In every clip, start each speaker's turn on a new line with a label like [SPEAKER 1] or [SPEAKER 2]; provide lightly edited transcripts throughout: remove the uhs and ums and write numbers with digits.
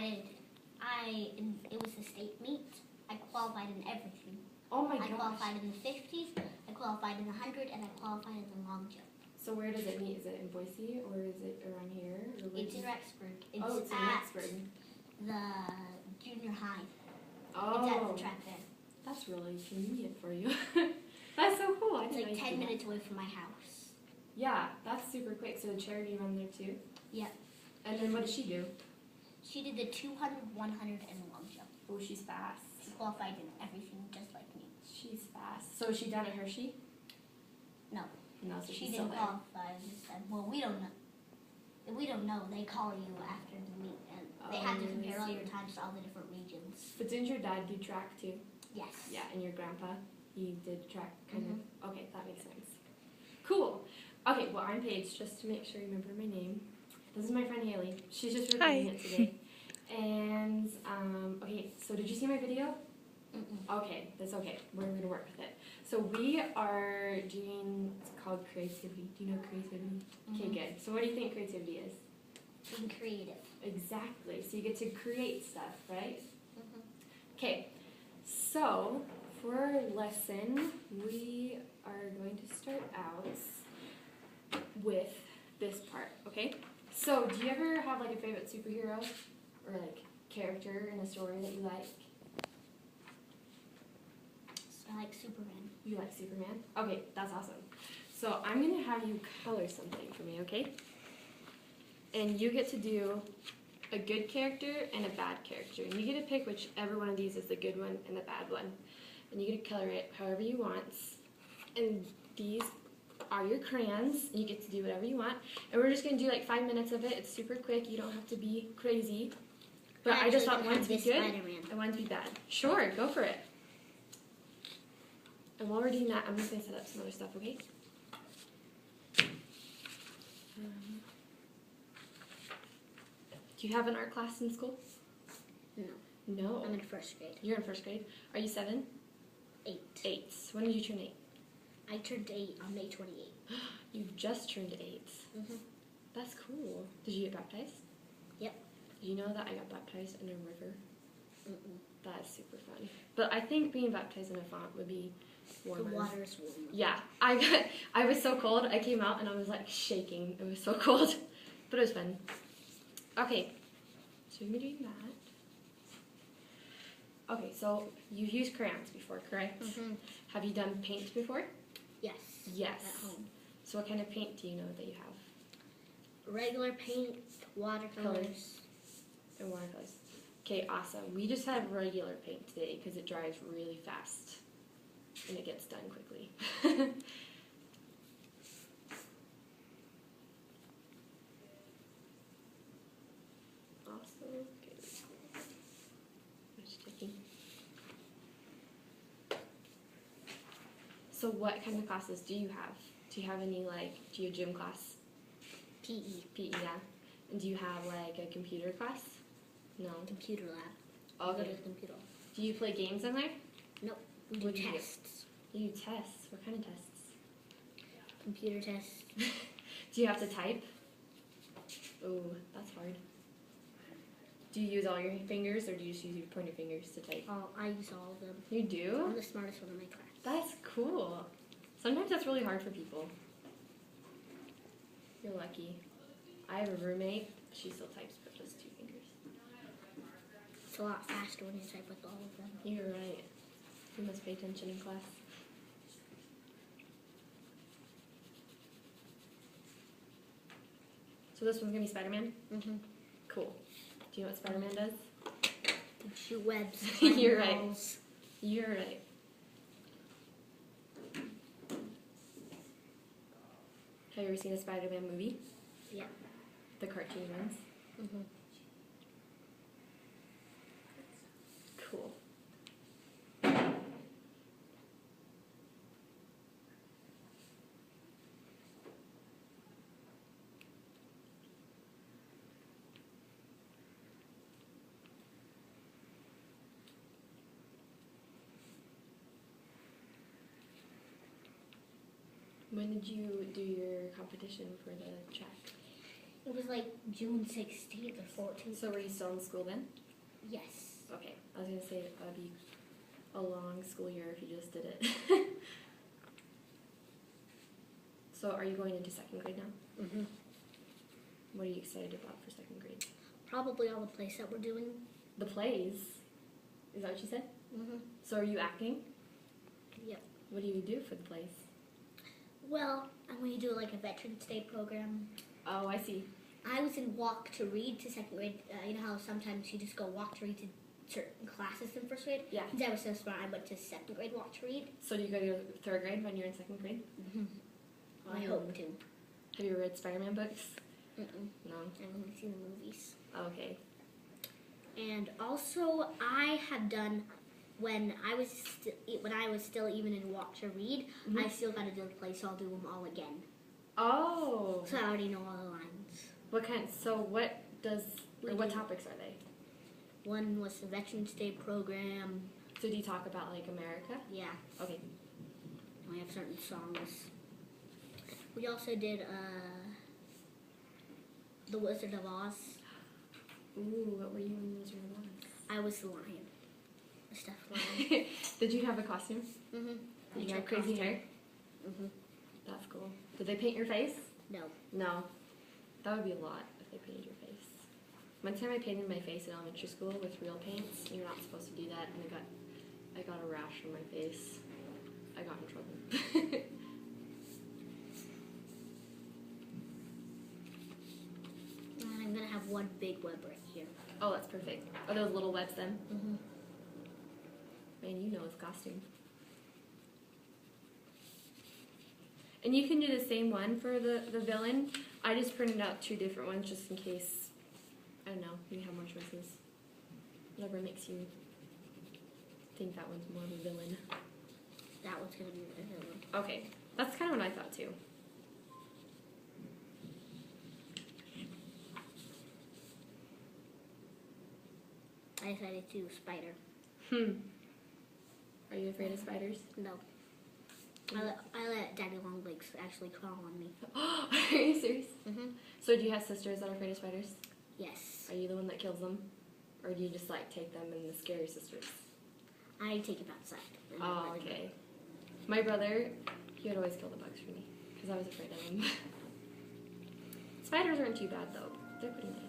[SPEAKER 1] it was a state meet. I qualified in everything.
[SPEAKER 2] Oh my
[SPEAKER 1] I
[SPEAKER 2] gosh.
[SPEAKER 1] qualified in the 50s, I qualified in the 100, and I qualified in the long jump.
[SPEAKER 2] So where does it meet? Is it in Boise or is it around here?
[SPEAKER 1] It's in Rexburg. It's
[SPEAKER 2] it's in
[SPEAKER 1] at
[SPEAKER 2] Rexburg.
[SPEAKER 1] the junior high.
[SPEAKER 2] Oh.
[SPEAKER 1] It's at the track there.
[SPEAKER 2] That's really convenient for you. That's so cool. I
[SPEAKER 1] It's
[SPEAKER 2] didn't
[SPEAKER 1] like
[SPEAKER 2] know
[SPEAKER 1] 10
[SPEAKER 2] you did
[SPEAKER 1] minutes away from my house.
[SPEAKER 2] that. Yeah, that's super quick. So the charity run there too?
[SPEAKER 1] Yep.
[SPEAKER 2] And then what did she do?
[SPEAKER 1] She did the 200, 100, and the long jump.
[SPEAKER 2] Oh, she's fast.
[SPEAKER 1] She qualified in everything just like me.
[SPEAKER 2] She's fast. So is she done at Hershey?
[SPEAKER 1] No.
[SPEAKER 2] No, so
[SPEAKER 1] She
[SPEAKER 2] she's
[SPEAKER 1] didn't
[SPEAKER 2] still there.
[SPEAKER 1] qualify this time. Well, we don't know. We don't know. They call you after the meet, and they have to compare all your times to all the different regions.
[SPEAKER 2] But didn't your dad do track too?
[SPEAKER 1] Yes.
[SPEAKER 2] Yeah, and your grandpa, he did track kind of. Okay, that makes sense. Cool. Okay, well, I'm Paige, just to make sure you remember my name. This is my friend Haley. She's just recording it today. And, okay, so did you see my video? Okay, that's okay. We're going to work with it. So we are doing, it's called creativity. Do you know creativity? Okay, good. So what do you think creativity is?
[SPEAKER 1] Being creative.
[SPEAKER 2] Exactly. So you get to create stuff, right? Okay, so for our lesson, we are going to start out with this part, okay? So do you ever have like a favorite superhero or like character in a story that you like?
[SPEAKER 1] I like Superman.
[SPEAKER 2] You like Superman? Okay, that's awesome. So I'm going to have you color something for me, okay? And you get to do a good character and a bad character. And you get to pick whichever one of these is the good one and the bad one. And you get to color it however you want. And these are your crayons. And you get to do whatever you want. And we're just going to do like 5 minutes of it. It's super quick. You don't have to be crazy. But I just thought one to be good and one to be bad. Sure, go for it. And while we're doing that, I'm just going to set up some other stuff, okay? Do you have an art class in school?
[SPEAKER 1] No.
[SPEAKER 2] No?
[SPEAKER 1] I'm in first grade.
[SPEAKER 2] You're in first grade. Are you 7?
[SPEAKER 1] 8.
[SPEAKER 2] 8. When did you turn 8?
[SPEAKER 1] I turned 8 on May 28th.
[SPEAKER 2] You just turned 8. That's cool. Did you get baptized?
[SPEAKER 1] Yep.
[SPEAKER 2] Did you know that I got baptized in a river? That's super fun. But I think being baptized in a font would be warmer.
[SPEAKER 1] The water is warmer.
[SPEAKER 2] Yeah. I was so cold. I came out and I was like shaking. It was so cold. But it was fun. Okay. So you're going to be doing that. Okay, so you've used crayons before, correct? Have you done paint before?
[SPEAKER 1] Yes.
[SPEAKER 2] Yes.
[SPEAKER 1] At home.
[SPEAKER 2] So what kind of paint do you know that you have?
[SPEAKER 1] Regular paint, watercolors.
[SPEAKER 2] And watercolors. Okay, awesome. We just have regular paint today because it dries really fast and it gets done quickly. Awesome. Okay. I'm just checking. So what kind of classes do you have? Do you have any, like, do you have gym class?
[SPEAKER 1] PE.
[SPEAKER 2] PE, yeah. And do you have, like, a computer class? No.
[SPEAKER 1] Computer lab.
[SPEAKER 2] Okay.
[SPEAKER 1] Go to the computer.
[SPEAKER 2] Do you play games in there?
[SPEAKER 1] Nope. We do
[SPEAKER 2] What do you do?
[SPEAKER 1] tests.
[SPEAKER 2] You do tests. What kind of tests?
[SPEAKER 1] Computer tests.
[SPEAKER 2] Do you have to type? Oh, that's hard. Do you use all your fingers or do you just use your pointer fingers to type?
[SPEAKER 1] Oh, I use all of them.
[SPEAKER 2] You do?
[SPEAKER 1] I'm the smartest one in my class.
[SPEAKER 2] That's cool. Sometimes that's really hard for people. You're lucky. I have a roommate. She still types with just 2 fingers.
[SPEAKER 1] It's a lot faster when you type with all of them.
[SPEAKER 2] You're right. You must pay attention in class. So this one's going to be Spider-Man? Cool. Do you know what Spider-Man does?
[SPEAKER 1] You shoot webs.
[SPEAKER 2] You're right. You're right. Have you ever seen a Spider-Man movie?
[SPEAKER 1] Yeah.
[SPEAKER 2] The cartoon ones? Cool. When did you do your competition for the track?
[SPEAKER 1] It was like June 16th or 14th.
[SPEAKER 2] So were you still in school then?
[SPEAKER 1] Yes.
[SPEAKER 2] Okay, I was gonna say that'd be a long school year if you just did it. So are you going into second grade now?
[SPEAKER 1] Mhm.
[SPEAKER 2] What are you excited about for second grade?
[SPEAKER 1] Probably all the plays that we're doing.
[SPEAKER 2] The plays. Is that what you said?
[SPEAKER 1] Mhm.
[SPEAKER 2] So are you acting?
[SPEAKER 1] Yep.
[SPEAKER 2] What do you do for the plays?
[SPEAKER 1] Well, I'm going to do like a Veterans Day program.
[SPEAKER 2] Oh, I see.
[SPEAKER 1] I was in walk to read to second grade. You know how sometimes you just go walk to read to certain classes in first grade?
[SPEAKER 2] Yeah.
[SPEAKER 1] Since I was so smart, I went to second grade walk to read.
[SPEAKER 2] So do you go to third grade when you're in second grade?
[SPEAKER 1] Mm-hmm. I hope to.
[SPEAKER 2] Have you read Spider-Man books?
[SPEAKER 1] Mm-mm.
[SPEAKER 2] No.
[SPEAKER 1] I've only seen the movies.
[SPEAKER 2] Okay.
[SPEAKER 1] And also, I have done when I was still even in walk to read.
[SPEAKER 2] Mhm.
[SPEAKER 1] I still got to do the play, so I'll do them all again.
[SPEAKER 2] Oh.
[SPEAKER 1] So I already know all the lines.
[SPEAKER 2] What topics are they?
[SPEAKER 1] One was the Veterans Day program.
[SPEAKER 2] So do you talk about like America?
[SPEAKER 1] Yeah.
[SPEAKER 2] Okay.
[SPEAKER 1] We have certain songs. We also did The Wizard of Oz.
[SPEAKER 2] Ooh, what were you in Wizard of Oz?
[SPEAKER 1] I was the lion. The stuffed lion.
[SPEAKER 2] Did you have a costume?
[SPEAKER 1] Mhm.
[SPEAKER 2] Did you have crazy hair?
[SPEAKER 1] Mhm.
[SPEAKER 2] That's cool. Did they paint your face?
[SPEAKER 1] No.
[SPEAKER 2] No. That would be a lot if they painted your face. One time I painted my face in elementary school with real paints. You're not supposed to do that, and I got a rash on my face. I got in trouble.
[SPEAKER 1] And I'm gonna have one big web right here.
[SPEAKER 2] Oh, that's perfect. Are those little webs then?
[SPEAKER 1] Mhm.
[SPEAKER 2] Man, you know his costume. And you can do the same one for the villain. I just printed out 2 different ones just in case, I don't know, you have more choices. Whatever makes you think that one's more of a villain.
[SPEAKER 1] That one's gonna be the villain.
[SPEAKER 2] Okay, that's kind of what I thought too.
[SPEAKER 1] I decided to do spider.
[SPEAKER 2] Are you afraid of spiders?
[SPEAKER 1] No. I let Daddy Longlegs actually crawl on me.
[SPEAKER 2] Are you serious?
[SPEAKER 1] Mhm.
[SPEAKER 2] So do you have sisters that are afraid of spiders?
[SPEAKER 1] Yes.
[SPEAKER 2] Are you the one that kills them? Or do you just like take them and the scary sisters?
[SPEAKER 1] I take him outside. and
[SPEAKER 2] Oh,
[SPEAKER 1] let him
[SPEAKER 2] okay. My brother, he would always kill the bugs for me because I was afraid of them. Spiders aren't too bad though. They're pretty nice.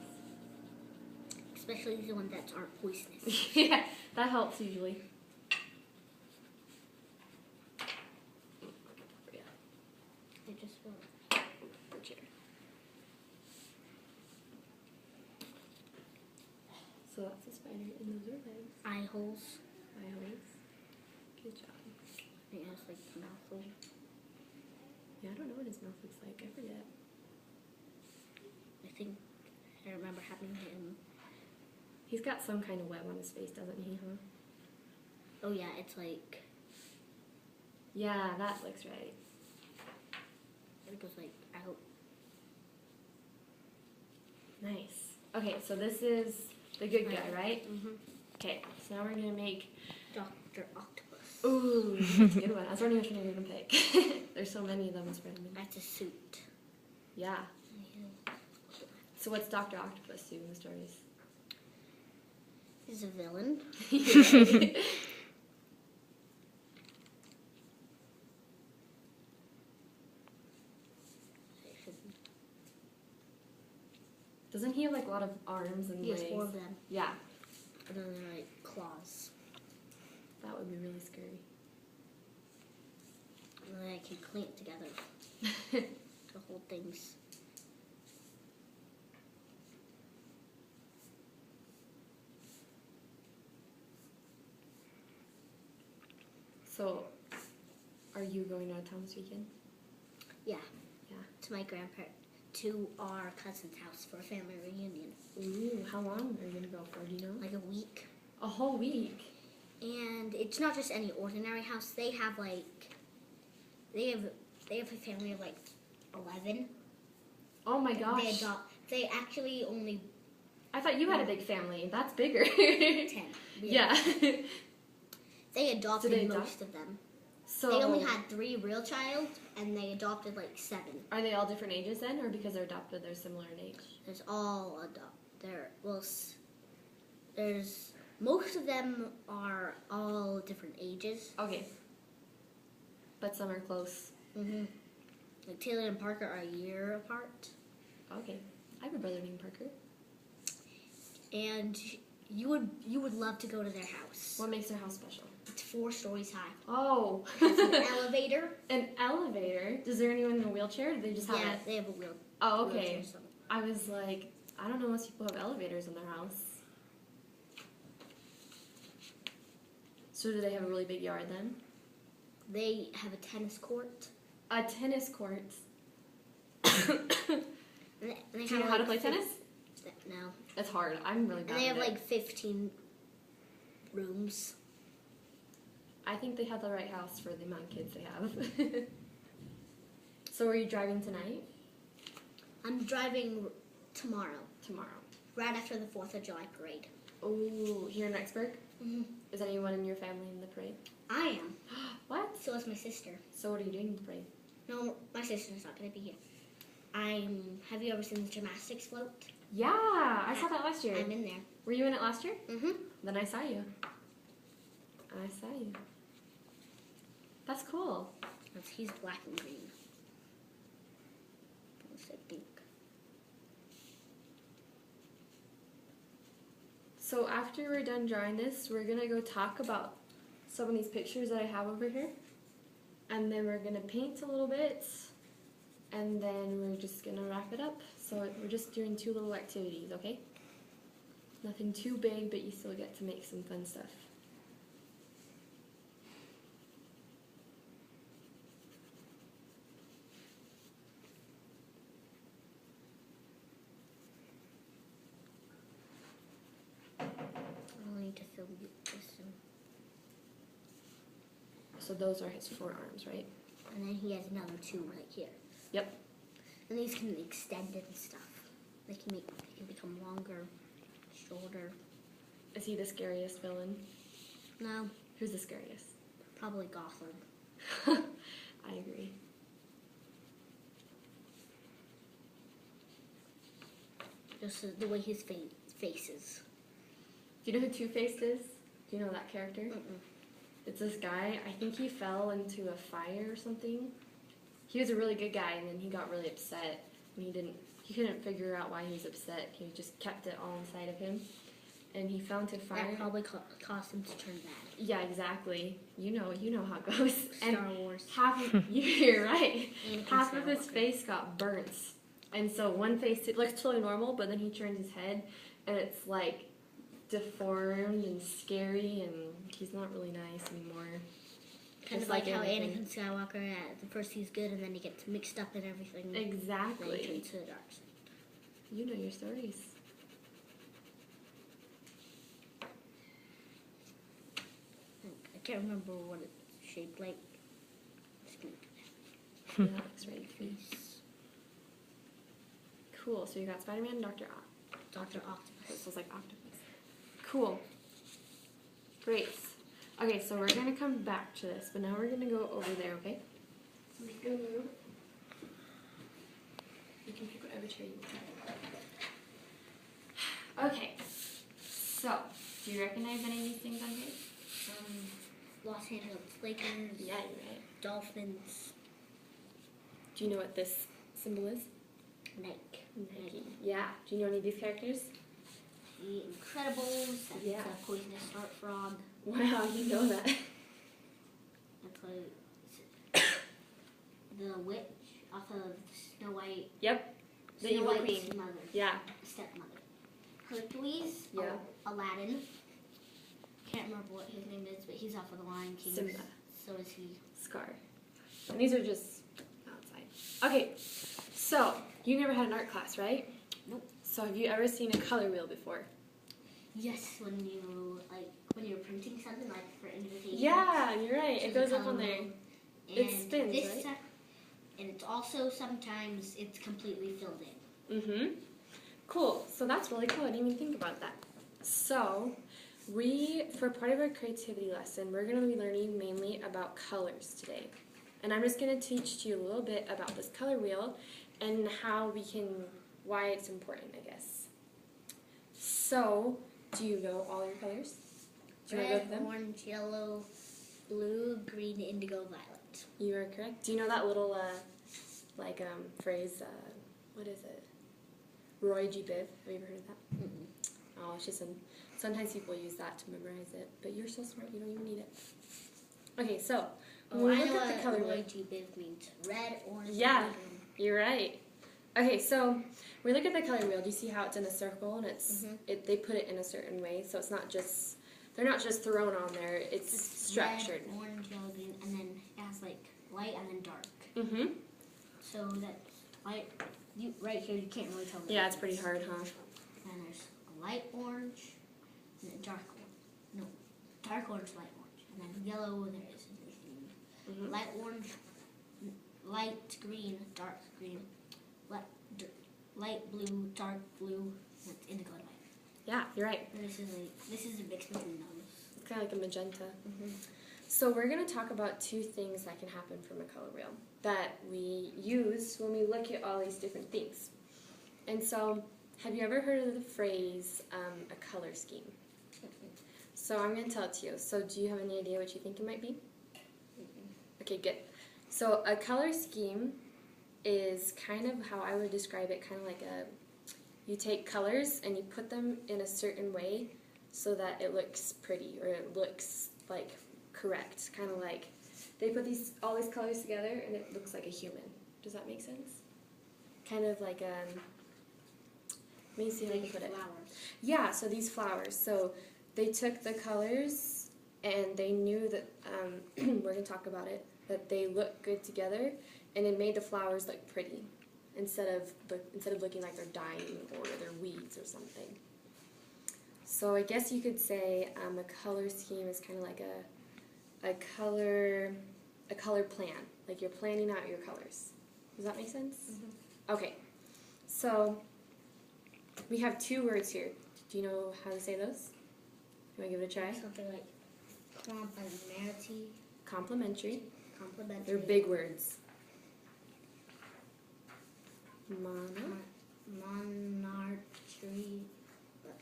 [SPEAKER 1] go. Especially the ones that aren't poisonous.
[SPEAKER 2] Yeah, that helps usually. Yeah,
[SPEAKER 1] They just will.
[SPEAKER 2] the chair. So that's a spider, and those are legs.
[SPEAKER 1] Eye holes.
[SPEAKER 2] Eye holes. Good job.
[SPEAKER 1] It has like the mouth hole.
[SPEAKER 2] Yeah, I don't know what his mouth looks like. I forget.
[SPEAKER 1] I remember having him.
[SPEAKER 2] He's got some kind of web on his face, doesn't he, huh?
[SPEAKER 1] Oh yeah, it's like
[SPEAKER 2] Yeah, that looks right.
[SPEAKER 1] it goes like out.
[SPEAKER 2] Nice. Okay, so this is the good guy, right?
[SPEAKER 1] Mhm.
[SPEAKER 2] Okay, so now we're gonna make.
[SPEAKER 1] Dr. Octopus.
[SPEAKER 2] Ooh, that's a good one. I was wondering which one you're gonna pick. There's so many of them, it's random.
[SPEAKER 1] That's a suit.
[SPEAKER 2] Yeah. So what's Dr. Octopus do in the stories?
[SPEAKER 1] He's a villain.
[SPEAKER 2] Doesn't he have like a lot of arms and
[SPEAKER 1] He has
[SPEAKER 2] legs?
[SPEAKER 1] 4 of them.
[SPEAKER 2] Yeah,
[SPEAKER 1] And then they're like claws.
[SPEAKER 2] that would be really scary.
[SPEAKER 1] And then I can clamp together to hold things.
[SPEAKER 2] So, are you going out of town this weekend?
[SPEAKER 1] Yeah.
[SPEAKER 2] Yeah.
[SPEAKER 1] To my to our cousin's house for a family reunion.
[SPEAKER 2] Ooh, how long are you gonna go for? Do you know?
[SPEAKER 1] Like a week.
[SPEAKER 2] A whole week.
[SPEAKER 1] And it's not just any ordinary house. They have they have a family of like 11.
[SPEAKER 2] Oh my gosh.
[SPEAKER 1] They actually only
[SPEAKER 2] I thought you had a big family. That's bigger.
[SPEAKER 1] 10.
[SPEAKER 2] Yeah.
[SPEAKER 1] They adopted
[SPEAKER 2] Did they adopt?
[SPEAKER 1] most of them.
[SPEAKER 2] So
[SPEAKER 1] They only had 3 real child, and they adopted like 7.
[SPEAKER 2] are they all different ages then, or because they're adopted, they're similar in age?
[SPEAKER 1] There's all there's most of them are all different ages.
[SPEAKER 2] Okay. But some are close.
[SPEAKER 1] Mhm. Like Taylor and Parker are a year apart.
[SPEAKER 2] Okay. I have a brother named Parker.
[SPEAKER 1] And you would love to go to their house.
[SPEAKER 2] What makes their house special?
[SPEAKER 1] It's 4 stories high.
[SPEAKER 2] Oh.
[SPEAKER 1] It's an elevator.
[SPEAKER 2] An elevator? Is there anyone in a wheelchair? Or do they just have it?
[SPEAKER 1] They have a wheelchair.
[SPEAKER 2] Oh, okay. I was like, I don't know most people have elevators in their house. So do they have a really big yard then?
[SPEAKER 1] They have a tennis court.
[SPEAKER 2] A tennis court.
[SPEAKER 1] And they
[SPEAKER 2] Do you know how to play tennis?
[SPEAKER 1] No.
[SPEAKER 2] It's hard. I'm really bad
[SPEAKER 1] And they have
[SPEAKER 2] at it.
[SPEAKER 1] like 15 rooms.
[SPEAKER 2] I think they have the right house for the amount of kids they have. So are you driving tonight?
[SPEAKER 1] I'm driving tomorrow,
[SPEAKER 2] Tomorrow.
[SPEAKER 1] right after the 4th of July parade.
[SPEAKER 2] Oh, here in Rexburg?
[SPEAKER 1] Mm-hmm.
[SPEAKER 2] Is anyone in your family in the parade?
[SPEAKER 1] I am.
[SPEAKER 2] What?
[SPEAKER 1] So is my sister.
[SPEAKER 2] So what are you doing in the parade?
[SPEAKER 1] No, my sister's not going to be here. Have you ever seen the gymnastics float?
[SPEAKER 2] Yeah, I saw that last year.
[SPEAKER 1] I'm in there.
[SPEAKER 2] Were you in it last year?
[SPEAKER 1] Mm-hmm.
[SPEAKER 2] Then I saw you. I saw you. That's cool.
[SPEAKER 1] He's black and green. I think.
[SPEAKER 2] So after we're done drawing this, we're going to go talk about some of these pictures that I have over here. And then we're going to paint a little bit. And then we're just going to wrap it up. So we're just doing 2 little activities, okay? Nothing too big, but you still get to make some fun stuff.
[SPEAKER 1] I'll need to film this.
[SPEAKER 2] So those are his forearms, right?
[SPEAKER 1] And then he has another 2 right here.
[SPEAKER 2] Yep.
[SPEAKER 1] And these can be extended and stuff. They can become longer, shorter.
[SPEAKER 2] Is he the scariest villain?
[SPEAKER 1] No,
[SPEAKER 2] Who's the scariest?
[SPEAKER 1] probably Gotham.
[SPEAKER 2] I agree.
[SPEAKER 1] Just the way his face is.
[SPEAKER 2] Do you know who Two-Faced is? Do you know that character?
[SPEAKER 1] Mm-mm.
[SPEAKER 2] It's this guy, I think he fell into a fire or something. He was a really good guy, and then he got really upset. And he couldn't figure out why he was upset. He just kept it all inside of him. And he fell into a fire.
[SPEAKER 1] That probably caused him to turn bad.
[SPEAKER 2] Yeah, exactly. You know how it goes. And
[SPEAKER 1] Star Wars.
[SPEAKER 2] You're right.
[SPEAKER 1] Anakin
[SPEAKER 2] Half of his
[SPEAKER 1] Skywalker.
[SPEAKER 2] face got burnt. And so one face, it looks totally normal, but then he turns his head, and it's like deformed and scary, and he's not really nice anymore.
[SPEAKER 1] Kind of like how Anakin Skywalker, at first he's good, and then he gets mixed up in everything. Then he
[SPEAKER 2] Exactly.
[SPEAKER 1] turns to the dark side.
[SPEAKER 2] You know your stories.
[SPEAKER 1] I can't remember what it's shaped like.
[SPEAKER 2] Yeah, that looks right to me. Cool. So you got Spider-Man and Dr.
[SPEAKER 1] Octopus.
[SPEAKER 2] This was like octopus. Cool. Great. Okay, so we're gonna come back to this, but now we're gonna go over there, okay? You can pick whatever chair you want. Okay. So, do you recognize any of these things on here?
[SPEAKER 1] Los Angeles Lakers.
[SPEAKER 2] Yeah, you're right.
[SPEAKER 1] Dolphins.
[SPEAKER 2] Do you know what this symbol is?
[SPEAKER 1] Nike.
[SPEAKER 2] Yeah. Do you know any of these characters?
[SPEAKER 1] The Incredibles. That's
[SPEAKER 2] Yeah.
[SPEAKER 1] a poisonous dart frog.
[SPEAKER 2] Wow, you know that.
[SPEAKER 1] That's like the witch off of Snow White.
[SPEAKER 2] Yep. The
[SPEAKER 1] Snow
[SPEAKER 2] evil
[SPEAKER 1] White's
[SPEAKER 2] queen.
[SPEAKER 1] mother.
[SPEAKER 2] Yeah.
[SPEAKER 1] Stepmother. Hercules.
[SPEAKER 2] Yeah.
[SPEAKER 1] Aladdin. Can't remember what his name is, but he's off of the Lion King.
[SPEAKER 2] Simba.
[SPEAKER 1] So is he.
[SPEAKER 2] Scar. And these are just outside. Okay, so you never had an art class, right?
[SPEAKER 1] Nope.
[SPEAKER 2] So have you ever seen a color wheel before?
[SPEAKER 1] Yes, when you're printing something like for invitation.
[SPEAKER 2] Yeah, you're right. It goes up on there.
[SPEAKER 1] And
[SPEAKER 2] It spins,
[SPEAKER 1] this
[SPEAKER 2] right?
[SPEAKER 1] And it's also sometimes it's completely filled in.
[SPEAKER 2] Mm-hmm. Cool. So that's really cool. I didn't even think about that. So For part of our creativity lesson, we're going to be learning mainly about colors today. And I'm just going to teach you a little bit about this color wheel and why it's important, I guess. So, do you know all your colors? Do you want to go
[SPEAKER 1] Red,
[SPEAKER 2] through them?
[SPEAKER 1] orange, yellow, blue, green, indigo, violet.
[SPEAKER 2] You are correct. Do you know that little, phrase, what is it? Roy G. Biv. Have you ever heard of that?
[SPEAKER 1] Mm-mm.
[SPEAKER 2] Oh, it's just sometimes people use that to memorize it, but you're so smart, you don't even need it. Okay, so, when we look at the color wheel.
[SPEAKER 1] Roy G. Biv means red, orange,
[SPEAKER 2] Yeah.
[SPEAKER 1] and green.
[SPEAKER 2] You're right. Okay, so when we look at the color wheel, do you see how it's in a circle and they put it in a certain way, so they're not just thrown on there, it's structured.
[SPEAKER 1] Red, orange, yellow, green, and then it has like light and then dark.
[SPEAKER 2] Mm-hmm.
[SPEAKER 1] So that's light. Right here, you can't really tell.
[SPEAKER 2] Yeah, it's pretty hard, huh?
[SPEAKER 1] And there's a light orange and a dark orange. No, dark orange, light orange, and then yellow. There isn't anything. Light orange, light green, dark green, light blue, dark blue, and indigo and violet.
[SPEAKER 2] Yeah, you're right.
[SPEAKER 1] And this is a mix between those.
[SPEAKER 2] It's kind of like a magenta. So we're going to talk about two things that can happen from a color wheel that we use when we look at all these different things. And so, have you ever heard of the phrase, a color scheme? So I'm going to tell it to you. So do you have any idea what you think it might be? Okay, good. So a color scheme is kind of how I would describe it, kind of like you take colors and you put them in a certain way so that it looks pretty or it looks like correct. Kind of like they put all these colors together and it looks like a human. Does that make sense? Kind of like let me see how I can put it.
[SPEAKER 1] Flowers.
[SPEAKER 2] Yeah, so these flowers. So they took the colors and they knew that we're gonna talk about it, that they look good together, and it made the flowers look pretty instead of looking like they're dying or they're weeds or something. So I guess you could say a color scheme is kind of like a color plan, like you're planning out your colors. Does that make sense? Okay, so we have two words here. Do you know how to say those? You want to give it a try?
[SPEAKER 1] Something like complementarity.
[SPEAKER 2] Complementary.
[SPEAKER 1] Complementary.
[SPEAKER 2] They're big words.
[SPEAKER 1] Monarchy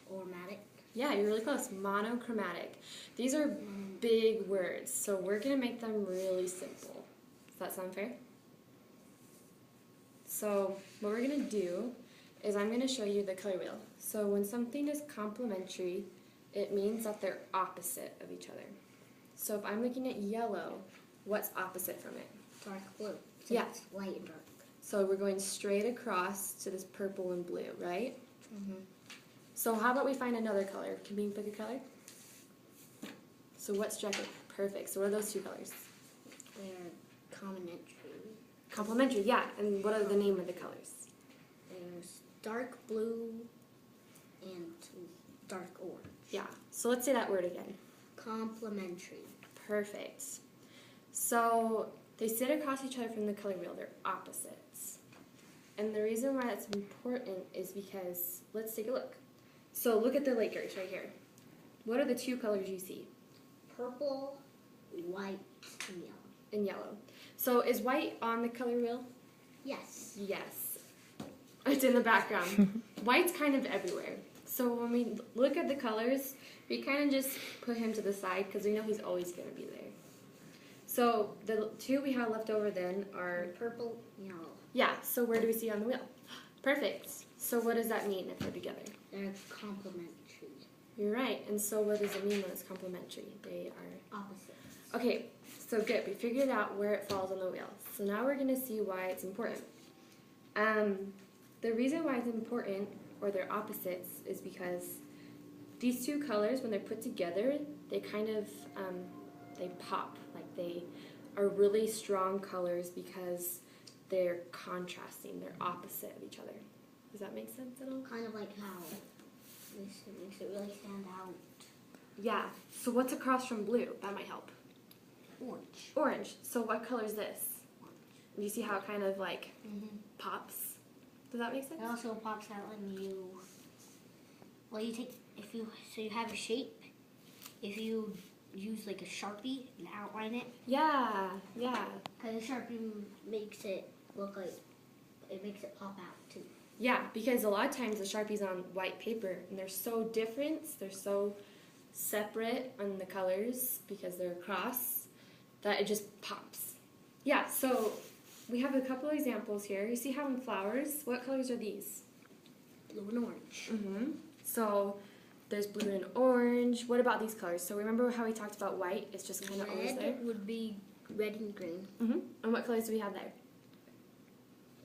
[SPEAKER 1] or matic.
[SPEAKER 2] Yeah, you're really close. Monochromatic. These are big words, so we're going to make them really simple. Does that sound fair? So what we're going to do is I'm going to show you the color wheel. So when something is complementary, it means that they're opposite of each other. So if I'm looking at yellow, what's opposite from it?
[SPEAKER 1] Dark blue. So
[SPEAKER 2] Yeah.
[SPEAKER 1] it's light and dark.
[SPEAKER 2] So we're going straight across to this purple and blue, right? So how about we find another color? Can we pick a color? So what's jacket? Perfect. So what are those two colors?
[SPEAKER 1] They're complementary.
[SPEAKER 2] Complementary, yeah. And what are the name of the colors?
[SPEAKER 1] There's dark blue and dark orange.
[SPEAKER 2] Yeah. So let's say that word again.
[SPEAKER 1] Complementary.
[SPEAKER 2] Perfect. So they sit across each other from the color wheel. They're opposites. And the reason why that's important is because, let's take a look. So look at the Lakers right here. What are the two colors you see?
[SPEAKER 1] Purple, white, and yellow.
[SPEAKER 2] And yellow. So is white on the color wheel?
[SPEAKER 1] Yes.
[SPEAKER 2] Yes. It's in the background. White's kind of everywhere. So when we look at the colors, we kind of just put him to the side because we know he's always going to be there. So the two we have left over then are...
[SPEAKER 1] Purple, yellow.
[SPEAKER 2] Yeah, so where do we see on the wheel? Perfect. So what does that mean if they're together?
[SPEAKER 1] They're complementary.
[SPEAKER 2] You're right. And so what does it mean when it's complementary? They are...
[SPEAKER 1] Opposites.
[SPEAKER 2] Okay, so good. We figured out where it falls on the wheel. So now we're going to see why it's important. The reason why it's important, or they're opposites, is because these two colors, when they're put together, they kind of, they pop. Like they are really strong colors because they're contrasting. They're opposite of each other. Does that make sense at all?
[SPEAKER 1] Kind of like how this makes it really stand out.
[SPEAKER 2] Yeah. So what's across from blue? That might help.
[SPEAKER 1] Orange.
[SPEAKER 2] Orange. So what color is this?
[SPEAKER 1] Orange.
[SPEAKER 2] Do you see how it kind of like pops? Does that make sense?
[SPEAKER 1] It also pops out when you, well, you take, you have a shape if you use like a Sharpie and outline it,
[SPEAKER 2] Yeah, yeah.
[SPEAKER 1] because a Sharpie makes it look like, it makes it pop out too.
[SPEAKER 2] Yeah, because a lot of times the Sharpie's on white paper and they're so different, they're so separate on the colors because they're across that it just pops. Yeah, so we have a couple of examples here. You see how in flowers, what colors are these?
[SPEAKER 1] Blue and orange.
[SPEAKER 2] Mm-hmm. So there's blue and orange. What about these colors? So remember how we talked about white? It's just kind of always there.
[SPEAKER 1] Red would be red and green.
[SPEAKER 2] Mm-hmm. And what colors do we have there?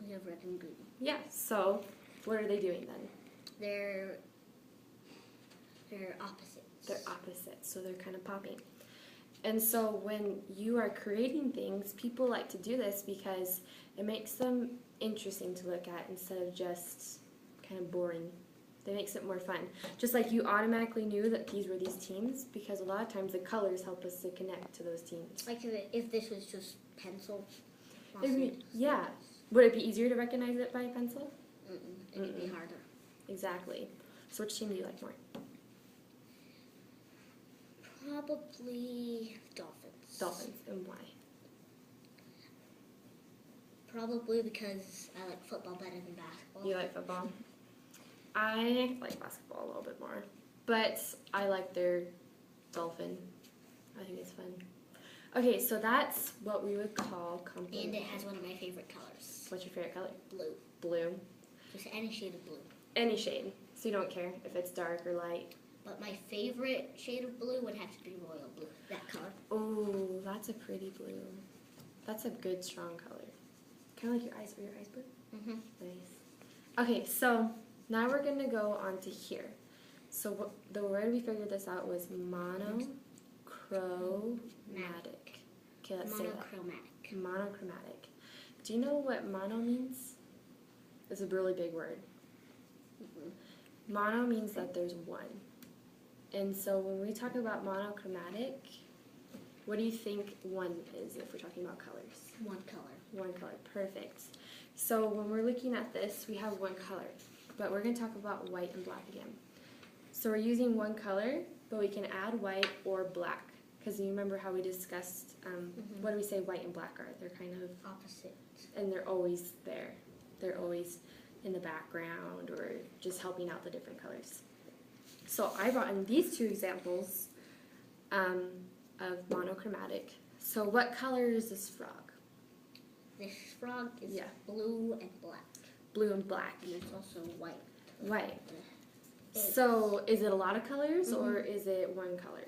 [SPEAKER 1] We have red and green.
[SPEAKER 2] Yeah, so what are they doing then?
[SPEAKER 1] They're opposites.
[SPEAKER 2] They're opposite, so they're kind of popping. And so when you are creating things, people like to do this because it makes them interesting to look at instead of just kind of boring. It makes it more fun. Just like you automatically knew that these were these teams because a lot of times the colors help us to connect to those teams.
[SPEAKER 1] Like if this was just pencil.
[SPEAKER 2] Yeah. Would it be easier to recognize it by a pencil?
[SPEAKER 1] It would be harder.
[SPEAKER 2] Exactly. So which team do you like more?
[SPEAKER 1] Probably Dolphins.
[SPEAKER 2] Dolphins. And why?
[SPEAKER 1] Probably because I like football better than basketball.
[SPEAKER 2] You like football? I like basketball a little bit more. But I like their Dolphin. I think it's fun. Okay, so that's what we would call complementary.
[SPEAKER 1] And it has one of my favorite colors.
[SPEAKER 2] What's your favorite color?
[SPEAKER 1] Blue.
[SPEAKER 2] Blue.
[SPEAKER 1] Just any shade of blue.
[SPEAKER 2] Any shade. So you don't care if it's dark or light.
[SPEAKER 1] But my favorite shade of blue would have to be royal blue. That color.
[SPEAKER 2] Oh, that's a pretty blue. That's a good, strong color. Kind of like your eyes. Are your eyes blue?
[SPEAKER 1] Mm-hmm.
[SPEAKER 2] Nice. Okay, so now we're going to go on to here. So the word we figured this out was monochromatic. Okay, let's say that.
[SPEAKER 1] Monochromatic.
[SPEAKER 2] Monochromatic. Do you know what mono means? It's a really big word.
[SPEAKER 1] Mm-hmm.
[SPEAKER 2] Mono means that there's one. And so when we talk about monochromatic, what do you think one is if we're talking about colors?
[SPEAKER 1] One color.
[SPEAKER 2] One color, perfect. So when we're looking at this, we have one color, but we're going to talk about white and black again. So we're using one color, but we can add white or black. Because you remember how we discussed, what do we say white and black are? They're kind of
[SPEAKER 1] Opposite.
[SPEAKER 2] and they're always there. They're always in the background or just helping out the different colors. So I brought in these two examples of monochromatic. So what color is this frog?
[SPEAKER 1] This frog is blue and black.
[SPEAKER 2] Blue and black.
[SPEAKER 1] And it's also white.
[SPEAKER 2] White. So is it a lot of colors or is it one color?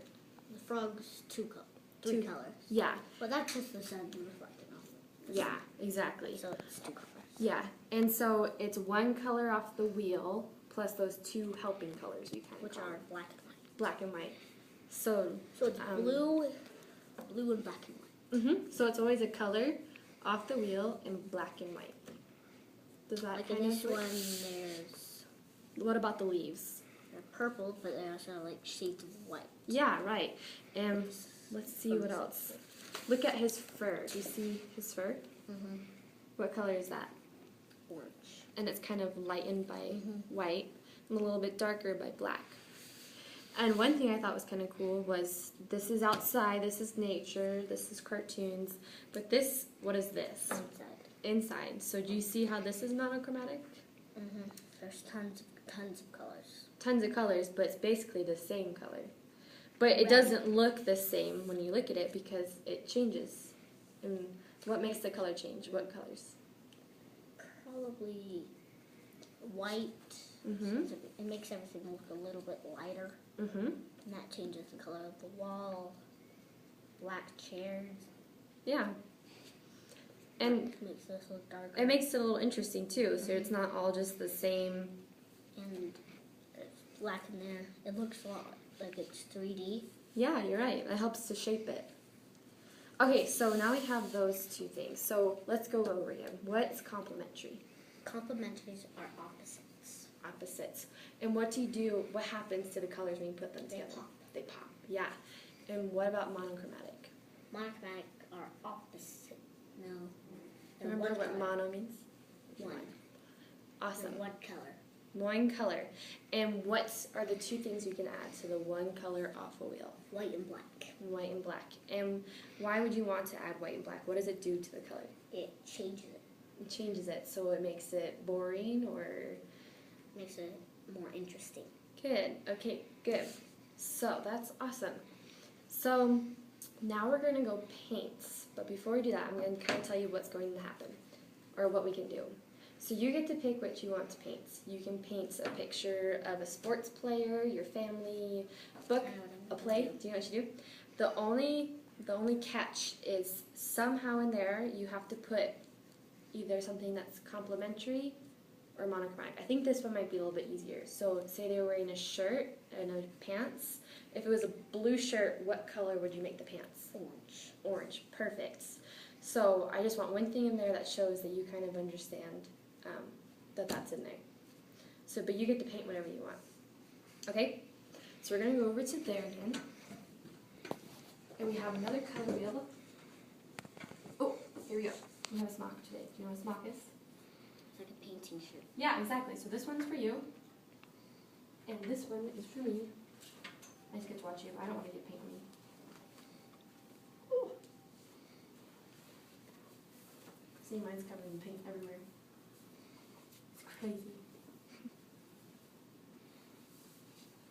[SPEAKER 1] The frog's three colors.
[SPEAKER 2] Yeah.
[SPEAKER 1] But that's just the sun reflecting off it.
[SPEAKER 2] Yeah, exactly.
[SPEAKER 1] So it's two colors.
[SPEAKER 2] Yeah, and so it's one color off the wheel plus those two helping colors we kind of call
[SPEAKER 1] are
[SPEAKER 2] them.
[SPEAKER 1] black and white.
[SPEAKER 2] Black and white. So
[SPEAKER 1] it's blue and black and white.
[SPEAKER 2] So it's always a color off the wheel and black and white. Does that
[SPEAKER 1] like
[SPEAKER 2] kind
[SPEAKER 1] in this
[SPEAKER 2] of
[SPEAKER 1] one, there's
[SPEAKER 2] What about the leaves?
[SPEAKER 1] they're purple, but they also have like shades of white.
[SPEAKER 2] Yeah, right. And let's see what else. Look at his fur. Do you see his fur?
[SPEAKER 1] Mm-hmm.
[SPEAKER 2] What color is that?
[SPEAKER 1] Orange.
[SPEAKER 2] And it's kind of lightened by white and a little bit darker by black. And one thing I thought was kind of cool was this is outside, this is nature, this is cartoons, but this, what is this? Inside. So do you see how this is monochromatic?
[SPEAKER 1] Mm-hmm. There's tons of colors.
[SPEAKER 2] Tons of colors, but it's basically the same color. But it doesn't look the same when you look at it because it changes. And what makes the color change? What colors?
[SPEAKER 1] Probably white.
[SPEAKER 2] Mm-hmm.
[SPEAKER 1] It makes everything look a little bit lighter.
[SPEAKER 2] Mm-hmm.
[SPEAKER 1] And that changes the color of the wall. Black chairs.
[SPEAKER 2] Yeah. And
[SPEAKER 1] it makes this look darker.
[SPEAKER 2] it makes it a little interesting too, so it's not all just the same.
[SPEAKER 1] And it's black in there. It looks a lot like it's 3D.
[SPEAKER 2] Yeah, you're right. It helps to shape it. Okay, so now we have those two things. So let's go over again. What's complementary?
[SPEAKER 1] Complementaries are opposites.
[SPEAKER 2] Opposites. And what do you do? What happens to the colors when you put them together?
[SPEAKER 1] Pop.
[SPEAKER 2] They pop. Yeah. And what about monochromatic?
[SPEAKER 1] Monochromatic are opposite. No.
[SPEAKER 2] Remember what mono means?
[SPEAKER 1] One.
[SPEAKER 2] Awesome.
[SPEAKER 1] They're one color.
[SPEAKER 2] One color. And what are the two things you can add to the one color off a wheel?
[SPEAKER 1] White and black.
[SPEAKER 2] White and black. And why would you want to add white and black? What does it do to the color?
[SPEAKER 1] It changes it.
[SPEAKER 2] It changes it, so it makes it boring or...
[SPEAKER 1] Makes it more interesting.
[SPEAKER 2] Good. Okay, good. So that's awesome. So now we're going to go paint. But before we do that, I'm going to kind of tell you what's going to happen or what we can do. So you get to pick what you want to paint. You can paint a picture of a sports player, your family, a book, a play. Do you know what you do? The only catch is somehow in there you have to put either something that's complementary or monochromatic. I think this one might be a little bit easier. So say they were wearing a shirt and a pants. If it was a blue shirt, what color would you make the pants?
[SPEAKER 1] Orange.
[SPEAKER 2] Orange. Perfect. So I just want one thing in there that shows that you kind of understand that that's in there. So, but you get to paint whatever you want. Okay? So we're going to go over to there again. And we have another color wheel. Oh, here we go. We have a smock today. Do you know what a smock is?
[SPEAKER 1] It's like a painting shirt.
[SPEAKER 2] Yeah, exactly. So this one's for you. And this one is for me. I just get to watch you. I don't want to get paint on me. Ooh. See, mine's covered in paint everywhere. It's crazy.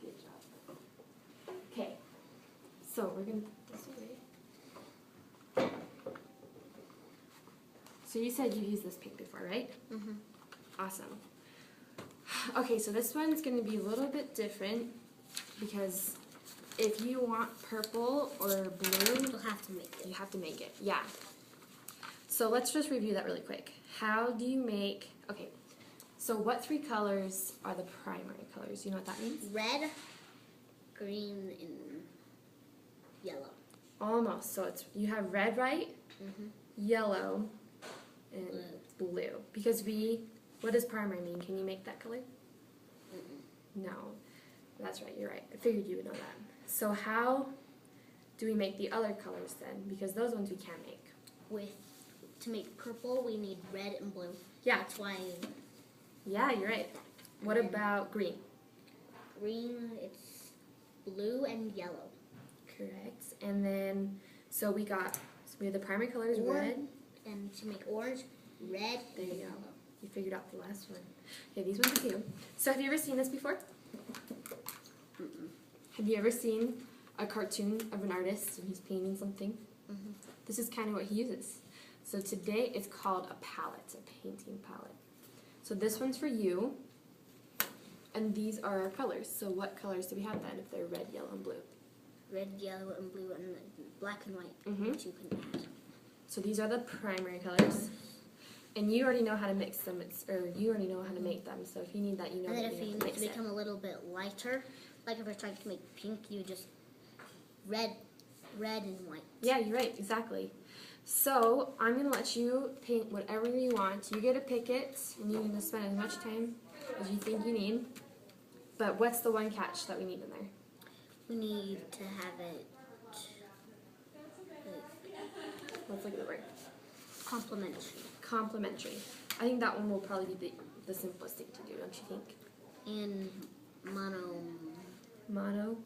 [SPEAKER 2] Good job. Okay. So we're going to put this away. So you said you used this paint before, right?
[SPEAKER 1] Mm-hmm.
[SPEAKER 2] Awesome. Okay, so this one's going to be a little bit different because if you want purple or blue,
[SPEAKER 1] You'll have to make it.
[SPEAKER 2] you have to make it. Yeah. So let's just review that really quick. How do you make... Okay, so what three colors are the primary colors? You know what that means?
[SPEAKER 1] Red, green, and yellow.
[SPEAKER 2] Almost. So it's you have red, right?
[SPEAKER 1] Mm-hmm.
[SPEAKER 2] Yellow, and blue. Because what does primary mean? Can you make that color?
[SPEAKER 1] Mm-mm.
[SPEAKER 2] No. That's right, you're right. I figured you would know that. So how do we make the other colors then? Because those ones we can't make.
[SPEAKER 1] To make purple, we need red and blue.
[SPEAKER 2] Yeah.
[SPEAKER 1] That's why
[SPEAKER 2] Yeah, you're right. What
[SPEAKER 1] And then-
[SPEAKER 2] about green?
[SPEAKER 1] green, it's blue and yellow.
[SPEAKER 2] Correct. And then, so we have the primary colors red.
[SPEAKER 1] And to make orange, red,
[SPEAKER 2] There you
[SPEAKER 1] and
[SPEAKER 2] go.
[SPEAKER 1] yellow.
[SPEAKER 2] You figured out the last one. Okay, these ones are you. So have you ever seen this before?
[SPEAKER 1] Mm-mm.
[SPEAKER 2] Have you ever seen a cartoon of an artist and he's painting something?
[SPEAKER 1] Mm-hmm.
[SPEAKER 2] This is kind of what he uses. So today it's called a palette, a painting palette. So this one's for you, and these are our colors. So what colors do we have then if they're red, yellow, and blue?
[SPEAKER 1] Red, yellow, and blue, and black and white,
[SPEAKER 2] Mhm.
[SPEAKER 1] which you can add.
[SPEAKER 2] So these are the primary colors. And you already know how to mix them, you already know how to make them. So if you need that, you know
[SPEAKER 1] And then
[SPEAKER 2] that
[SPEAKER 1] if
[SPEAKER 2] you
[SPEAKER 1] you
[SPEAKER 2] have to
[SPEAKER 1] need to
[SPEAKER 2] mix it.
[SPEAKER 1] become a little bit lighter, like if we're trying to make pink, you just red and white.
[SPEAKER 2] Yeah, you're right, exactly. So I'm going to let you paint whatever you want. You get to pick it, and you can spend as much time as you think you need. But what's the one catch that we need in there?
[SPEAKER 1] We need to have it
[SPEAKER 2] Let's look at the word.
[SPEAKER 1] complementary
[SPEAKER 2] Complementary. I think that one will probably be the simplest thing to do, don't you think?
[SPEAKER 1] and
[SPEAKER 2] Monochromatic.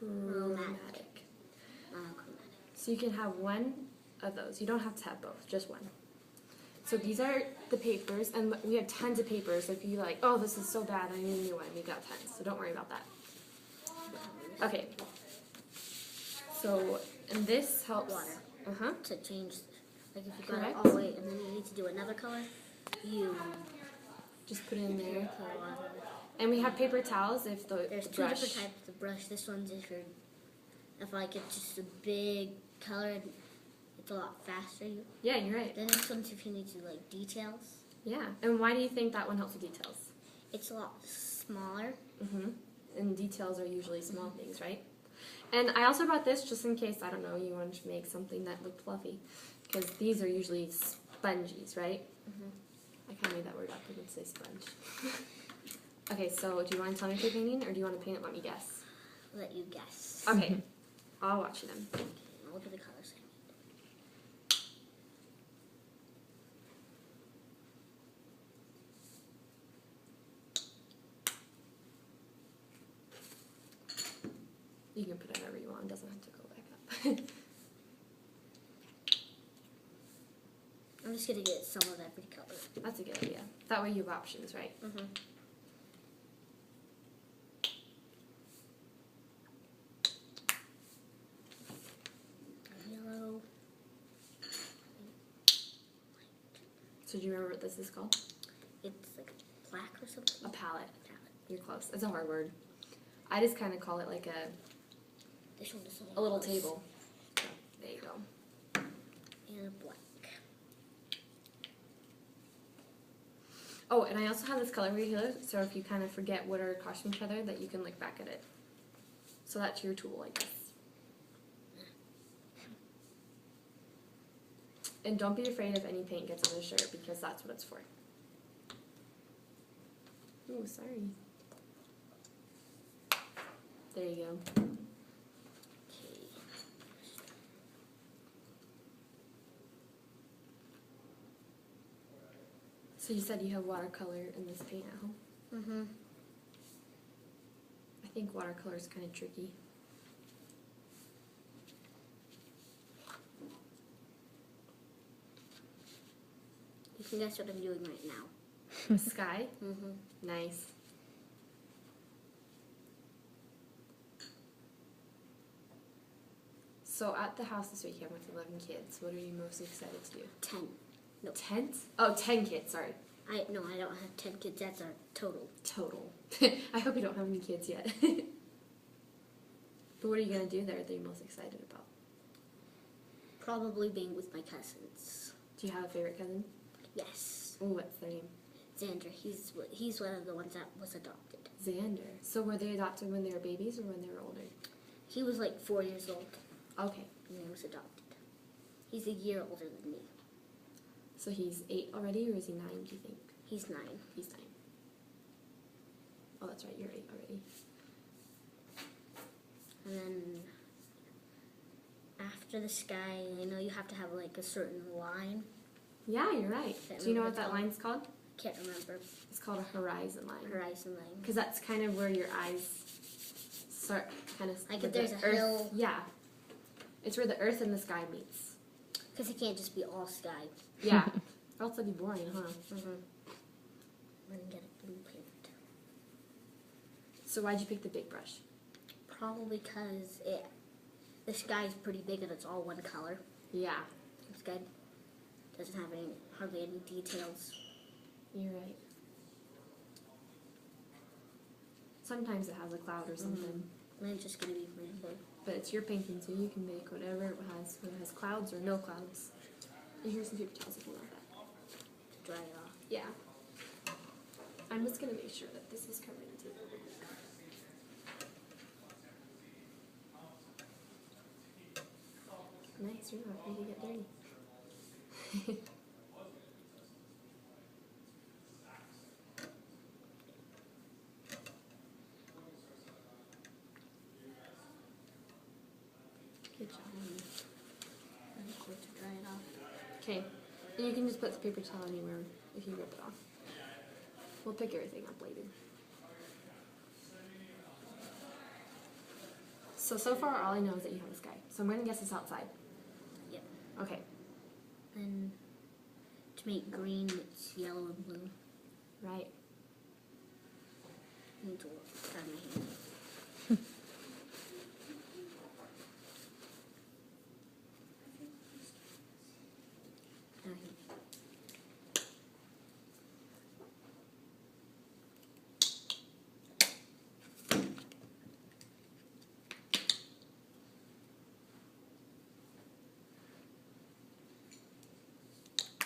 [SPEAKER 1] monochromatic.
[SPEAKER 2] So you can have one of those. You don't have to have both, just one. So these are the papers, and we have tons of papers. If you're like, oh, this is so bad, I need a new one, we got tons. So don't worry about that. Okay. So, and this helps.
[SPEAKER 1] Water.
[SPEAKER 2] Uh-huh.
[SPEAKER 1] To change, like if you got it
[SPEAKER 2] Correct.
[SPEAKER 1] all the way and then you need to do another color, you
[SPEAKER 2] Just put it in there.
[SPEAKER 1] put water.
[SPEAKER 2] And we have paper towels if
[SPEAKER 1] There's
[SPEAKER 2] the
[SPEAKER 1] two
[SPEAKER 2] brush.
[SPEAKER 1] different types of brush. This one's if like it's just a big color, it's a lot faster.
[SPEAKER 2] Yeah, you're right.
[SPEAKER 1] Then this one's if you need to like details.
[SPEAKER 2] Yeah. And why do you think that one helps with details?
[SPEAKER 1] It's a lot smaller.
[SPEAKER 2] Mm-hmm. And details are usually small things, right? And I also brought this just in case, I don't know, you wanted to make something that looked fluffy. Because these are usually sponges, right?
[SPEAKER 1] Mm-hmm.
[SPEAKER 2] I kind of made that word up. I didn't say sponge. Okay, so do you want to tell me if you're painting, or do you want to paint it and let me guess?
[SPEAKER 1] I'll let you guess.
[SPEAKER 2] Okay. I'll watch you then.
[SPEAKER 1] Okay, now look at the colors I need.
[SPEAKER 2] can put it wherever you want. It doesn't have to go back up.
[SPEAKER 1] I'm just gonna get some of every color.
[SPEAKER 2] That's a good idea. That way you have options, right?
[SPEAKER 1] Mm-hmm. Yellow.
[SPEAKER 2] So do you remember what this is called?
[SPEAKER 1] It's like black or something.
[SPEAKER 2] A palette.
[SPEAKER 1] Palette.
[SPEAKER 2] You're close. It's a hard word. I just kind of call it like
[SPEAKER 1] This one is
[SPEAKER 2] a little
[SPEAKER 1] close.
[SPEAKER 2] table. There you go.
[SPEAKER 1] And black.
[SPEAKER 2] Oh, and I also have this color right here, so if you kind of forget what are across from each other, that you can look back at it. So that's your tool, I guess. And don't be afraid if any paint gets on the shirt, because that's what it's for. Ooh, sorry. There you go.
[SPEAKER 1] Okay.
[SPEAKER 2] So you said you have watercolor in this paint at home?
[SPEAKER 1] Mm-hmm.
[SPEAKER 2] I think watercolor is kind of tricky.
[SPEAKER 1] You can guess what I'm doing right now.
[SPEAKER 2] Sky?
[SPEAKER 1] Mm-hmm.
[SPEAKER 2] Nice. So at the house this weekend with 11 kids, what are you most excited to do?
[SPEAKER 1] 10. No.
[SPEAKER 2] 10? Oh, 10 kids, sorry.
[SPEAKER 1] I don't have 10 kids. That's our total.
[SPEAKER 2] Total. I hope you don't have any kids yet. But what are you going to do there that you're most excited about?
[SPEAKER 1] Probably being with my cousins.
[SPEAKER 2] Do you have a favorite cousin?
[SPEAKER 1] Yes.
[SPEAKER 2] Oh, what's their name?
[SPEAKER 1] Xander. He's one of the ones that was adopted.
[SPEAKER 2] Xander. So were they adopted when they were babies or when they were older?
[SPEAKER 1] He was like 4 years old
[SPEAKER 2] Okay.
[SPEAKER 1] when he was adopted. He's a year older than me.
[SPEAKER 2] So he's 8 already, or is he 9, do you think?
[SPEAKER 1] He's 9.
[SPEAKER 2] He's 9. Oh, that's right, you're 8 already.
[SPEAKER 1] And then after the sky, you know, you have to have like a certain line.
[SPEAKER 2] Yeah, you're right.
[SPEAKER 1] Can't
[SPEAKER 2] Do you know
[SPEAKER 1] remember
[SPEAKER 2] what that
[SPEAKER 1] the
[SPEAKER 2] line's called?
[SPEAKER 1] Can't remember.
[SPEAKER 2] It's called a horizon line.
[SPEAKER 1] Horizon line.
[SPEAKER 2] Because that's kind of where your eyes start kind of...
[SPEAKER 1] Like
[SPEAKER 2] where
[SPEAKER 1] if there's
[SPEAKER 2] the
[SPEAKER 1] a
[SPEAKER 2] earth,
[SPEAKER 1] hill.
[SPEAKER 2] Yeah. It's where the earth and the sky meets.
[SPEAKER 1] Because it can't just be all sky.
[SPEAKER 2] Yeah. Or else it'd be boring, huh?
[SPEAKER 1] Mm-hmm. I'm gonna get a blue paint.
[SPEAKER 2] So why'd you pick the big brush?
[SPEAKER 1] Probably because the sky is pretty big and it's all one color.
[SPEAKER 2] Yeah.
[SPEAKER 1] It's good. Doesn't have hardly any details.
[SPEAKER 2] You're right. Sometimes it has a cloud or something.
[SPEAKER 1] Mine's just gonna be rainbow.
[SPEAKER 2] But it's your painting, so you can make whatever it has, whether it has clouds or no clouds. And here's some paper towels if you want that.
[SPEAKER 1] To dry it off.
[SPEAKER 2] Yeah. I'm just gonna make sure that this is covered in tape. Nice, you're not afraid to get dirty. Good job.
[SPEAKER 1] And quick to dry it off.
[SPEAKER 2] Okay, and you can just put the paper towel anywhere if you rip it off. We'll pick everything up later. So far all I know is that you have a sky. So I'm going to guess it's outside.
[SPEAKER 1] Yep.
[SPEAKER 2] Okay.
[SPEAKER 1] And to make green, it's yellow and blue.
[SPEAKER 2] Right.
[SPEAKER 1] I need to try my hand.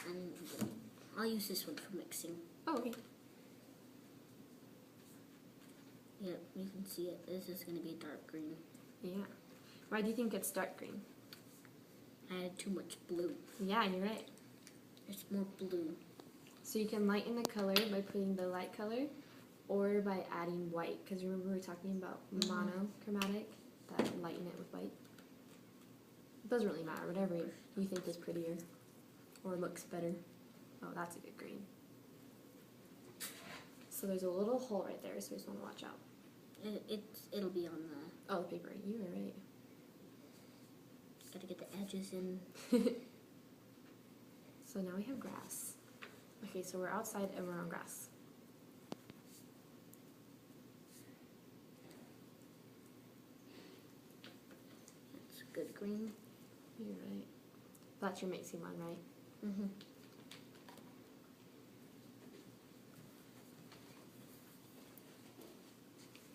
[SPEAKER 1] And I'll use this one for mixing.
[SPEAKER 2] Oh, okay.
[SPEAKER 1] Yep, you can see it. This is going to be dark green.
[SPEAKER 2] Yeah. Why do you think it's dark green?
[SPEAKER 1] I added too much blue.
[SPEAKER 2] Yeah, you're right.
[SPEAKER 1] It's more blue.
[SPEAKER 2] So you can lighten the color by putting the light color or by adding white. Because remember we were talking about monochromatic, that lighten it with white. It doesn't really matter, whatever you think is prettier or looks better. Oh, that's a good green. So there's a little hole right there, so you just want to watch out.
[SPEAKER 1] It'll be on the.
[SPEAKER 2] Oh, the paper. You were right.
[SPEAKER 1] Gotta get the edges in.
[SPEAKER 2] So now we have grass. Okay, so we're outside and we're on grass.
[SPEAKER 1] That's good green.
[SPEAKER 2] You're right. That's your mixing one, right?
[SPEAKER 1] Mm-hmm.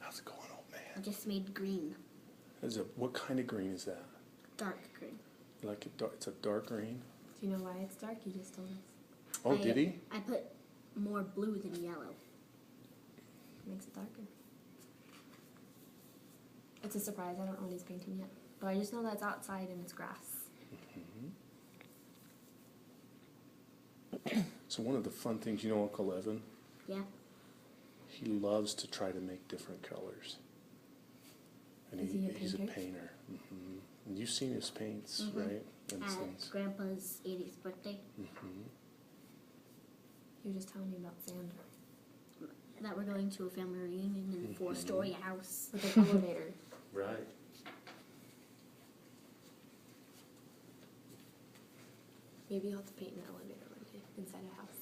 [SPEAKER 3] How's it going, old
[SPEAKER 1] I
[SPEAKER 3] man?
[SPEAKER 1] just made green.
[SPEAKER 3] What kind of green is that?
[SPEAKER 1] Dark green.
[SPEAKER 3] Like it's a dark green?
[SPEAKER 2] Do you know why it's dark? You just told us.
[SPEAKER 3] Oh, did he?
[SPEAKER 1] I put more blue than yellow.
[SPEAKER 2] Makes it darker. It's a surprise. I don't know what he's painting yet. But I just know that it's outside and it's grass.
[SPEAKER 3] So one of the fun things, you know Uncle Evan?
[SPEAKER 1] Yeah.
[SPEAKER 3] He loves to try to make different colors. And
[SPEAKER 2] Is he a
[SPEAKER 3] he's a
[SPEAKER 2] painter?
[SPEAKER 3] painter. And you've seen his paints,
[SPEAKER 1] Mhm.
[SPEAKER 3] right? And
[SPEAKER 1] At
[SPEAKER 3] things.
[SPEAKER 1] Grandpa's 80th birthday.
[SPEAKER 2] You were just telling me about sand.
[SPEAKER 1] That we're going to a family reunion in a 4-story house.
[SPEAKER 2] With an elevator.
[SPEAKER 3] Right.
[SPEAKER 2] Maybe you'll have to paint an elevator one day inside a house.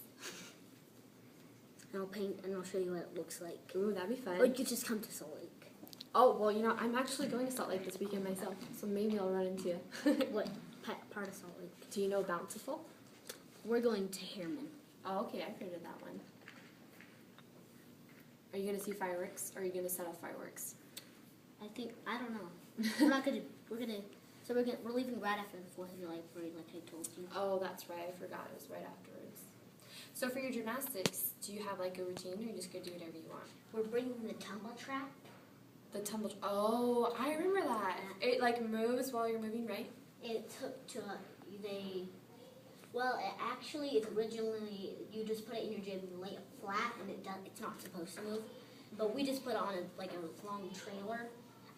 [SPEAKER 1] And I'll paint and I'll show you what it looks like.
[SPEAKER 2] Ooh, that'd be fun.
[SPEAKER 1] Or you could just come to Salt Lake.
[SPEAKER 2] Oh, well, you know, I'm actually going to Salt Lake this weekend myself, so maybe I'll run into you.
[SPEAKER 1] What part of Salt Lake?
[SPEAKER 2] Do you know Bountiful?
[SPEAKER 1] We're going to Harriman.
[SPEAKER 2] Oh, okay, I've heard of that one. Are you going to see fireworks, or are you going to set off fireworks?
[SPEAKER 1] I don't know. We're leaving right after the 4th of July parade, like I told you.
[SPEAKER 2] Oh, that's right, I forgot, it was right afterwards. So for your gymnastics, do you have like a routine, or you just go do whatever you want?
[SPEAKER 1] We're bringing the tumble trap.
[SPEAKER 2] The tumble, oh, I remember that. It like moves while you're moving, right?
[SPEAKER 1] It took to it's originally you just put it in your gym and lay it flat, and it's not supposed to move. But we just put it on a long trailer,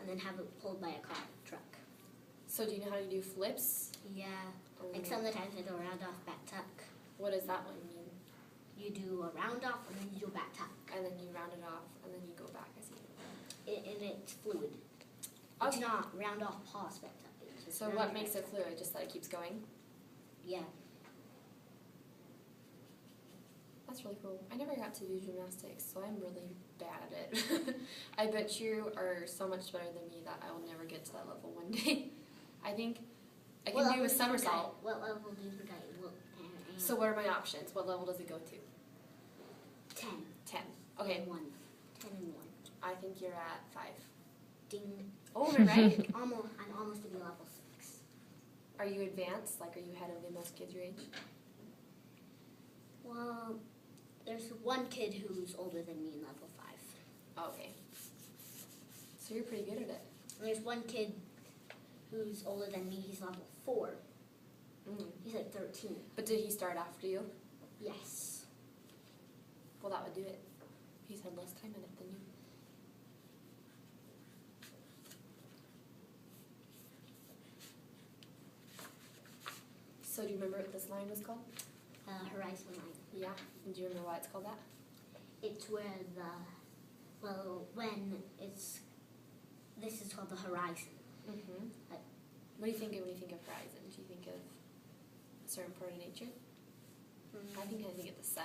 [SPEAKER 1] and then have it pulled by a car truck.
[SPEAKER 2] So do you know how to do flips?
[SPEAKER 1] Yeah.
[SPEAKER 2] Oh.
[SPEAKER 1] Like some of the times I do a round off back tuck.
[SPEAKER 2] What does that one mean?
[SPEAKER 1] You do a round off and then you do a back tuck.
[SPEAKER 2] And then you round it off, and then you go back, I see.
[SPEAKER 1] And it's fluid. It's
[SPEAKER 2] Okay.
[SPEAKER 1] not round off pause back tuck. It's just
[SPEAKER 2] So
[SPEAKER 1] round
[SPEAKER 2] what
[SPEAKER 1] off,
[SPEAKER 2] makes
[SPEAKER 1] back
[SPEAKER 2] it fluid? Just that it keeps going?
[SPEAKER 1] tuck. Yeah.
[SPEAKER 2] That's really cool. I never got to do gymnastics, so I'm really bad at it. I bet you are so much better than me that I will never get to that level one day. I think I can do a somersault.
[SPEAKER 1] What level do you think I will?
[SPEAKER 2] So what are my options? What level does it go to?
[SPEAKER 1] 10.
[SPEAKER 2] 10. Okay.
[SPEAKER 1] And 1. 10 and 1.
[SPEAKER 2] I think you're at 5.
[SPEAKER 1] Ding.
[SPEAKER 2] Oh, am I right?
[SPEAKER 1] I'm almost to be level 6.
[SPEAKER 2] Are you advanced? Like, are you ahead of the most kids your age?
[SPEAKER 1] Well, there's one kid who's older than me in level 5.
[SPEAKER 2] Oh, okay. So you're pretty good at it.
[SPEAKER 1] And there's one kid who's older than me. He's level 4. He's like 13.
[SPEAKER 2] But did he start after you?
[SPEAKER 1] Yes.
[SPEAKER 2] Well, that would do it. He's had less time in it than you. So do you remember what this line was called?
[SPEAKER 1] Horizon line.
[SPEAKER 2] Yeah. And do you remember why it's called that?
[SPEAKER 1] It's where this is called the horizon.
[SPEAKER 2] Mm-hmm. What do you think of when you think of horizon? Do you think of a certain part of nature? I think of the sun.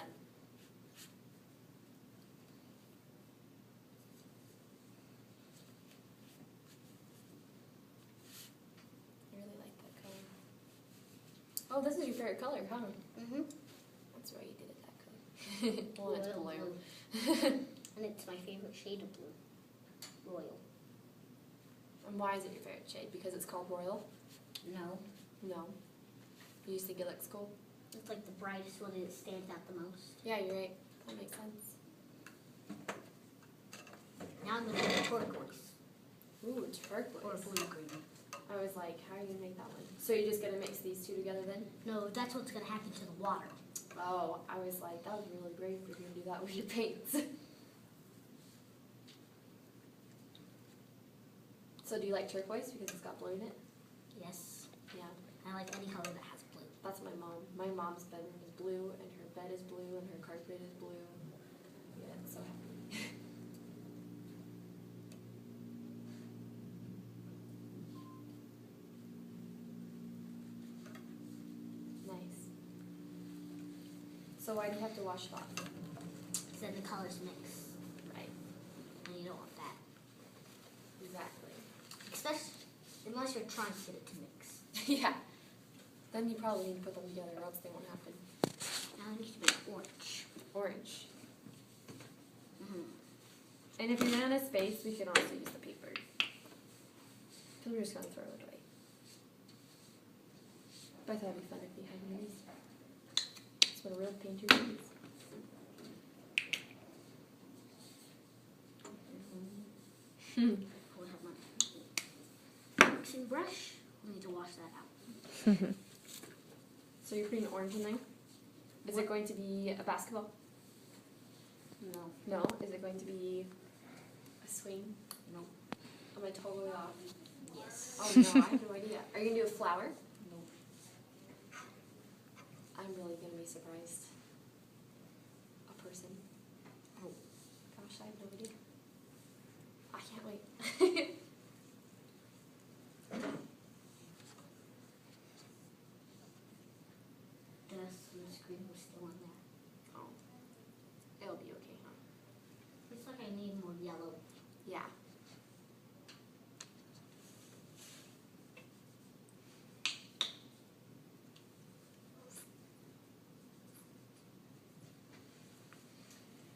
[SPEAKER 2] I really like that color. Oh, this is your favorite color, huh?
[SPEAKER 1] Mm-hmm.
[SPEAKER 2] That's why you did it that color. Well, it's
[SPEAKER 1] Royal
[SPEAKER 2] blue.
[SPEAKER 1] And it's my favorite shade of blue. Royal.
[SPEAKER 2] And why is it your favorite shade? Because it's called royal?
[SPEAKER 1] No.
[SPEAKER 2] No. You just think it looks cool?
[SPEAKER 1] It's like the brightest one and it stands out the most.
[SPEAKER 2] Yeah, you're right. That makes sense.
[SPEAKER 1] Now I'm going to do turquoise.
[SPEAKER 2] Ooh, turquoise.
[SPEAKER 1] Or blue-green.
[SPEAKER 2] I was like, how are you going to make that one? So you're just going to mix these two together then?
[SPEAKER 1] No, that's what's going to happen to the water.
[SPEAKER 2] Oh, I was like, that was really brave if you're going to do that with your paints. So do you like turquoise because it's got blue in it?
[SPEAKER 1] Yes.
[SPEAKER 2] Yeah.
[SPEAKER 1] I like any color that has blue.
[SPEAKER 2] That's my mom. My mom's bedroom is blue, and her bed is blue, and her carpet is blue. Yeah, it's so happy. So why do you have to wash it off?
[SPEAKER 1] Because then the colors mix.
[SPEAKER 2] Right.
[SPEAKER 1] And you don't want that.
[SPEAKER 2] Exactly.
[SPEAKER 1] Especially unless you're trying to get it to mix.
[SPEAKER 2] Yeah. Then you probably need to put them together or else they won't happen.
[SPEAKER 1] Now it needs to be orange.
[SPEAKER 2] Orange.
[SPEAKER 1] Mm-hmm.
[SPEAKER 2] And if you run out of space, we can also use the paper. Because we're just going to throw it away. But I thought it'd be fun if we had one of these. That's what a real painter needs.
[SPEAKER 1] We'll have my mixing brush. We need to wash that out.
[SPEAKER 2] So you're putting orange in there? Is it going to be a basketball?
[SPEAKER 1] No.
[SPEAKER 2] No. Is it going to be a swing?
[SPEAKER 1] No.
[SPEAKER 2] Am I totally off?
[SPEAKER 1] Yes.
[SPEAKER 2] Oh no, I have no idea. Are you going to do a flower?
[SPEAKER 1] No.
[SPEAKER 2] I'm really going to be surprised. A person?
[SPEAKER 1] Oh.
[SPEAKER 2] Gosh, I have no idea. I can't wait.
[SPEAKER 1] Dust and the screen was still on there.
[SPEAKER 2] Oh. It'll be okay, huh?
[SPEAKER 1] Looks like I need more yellow.
[SPEAKER 2] Yeah.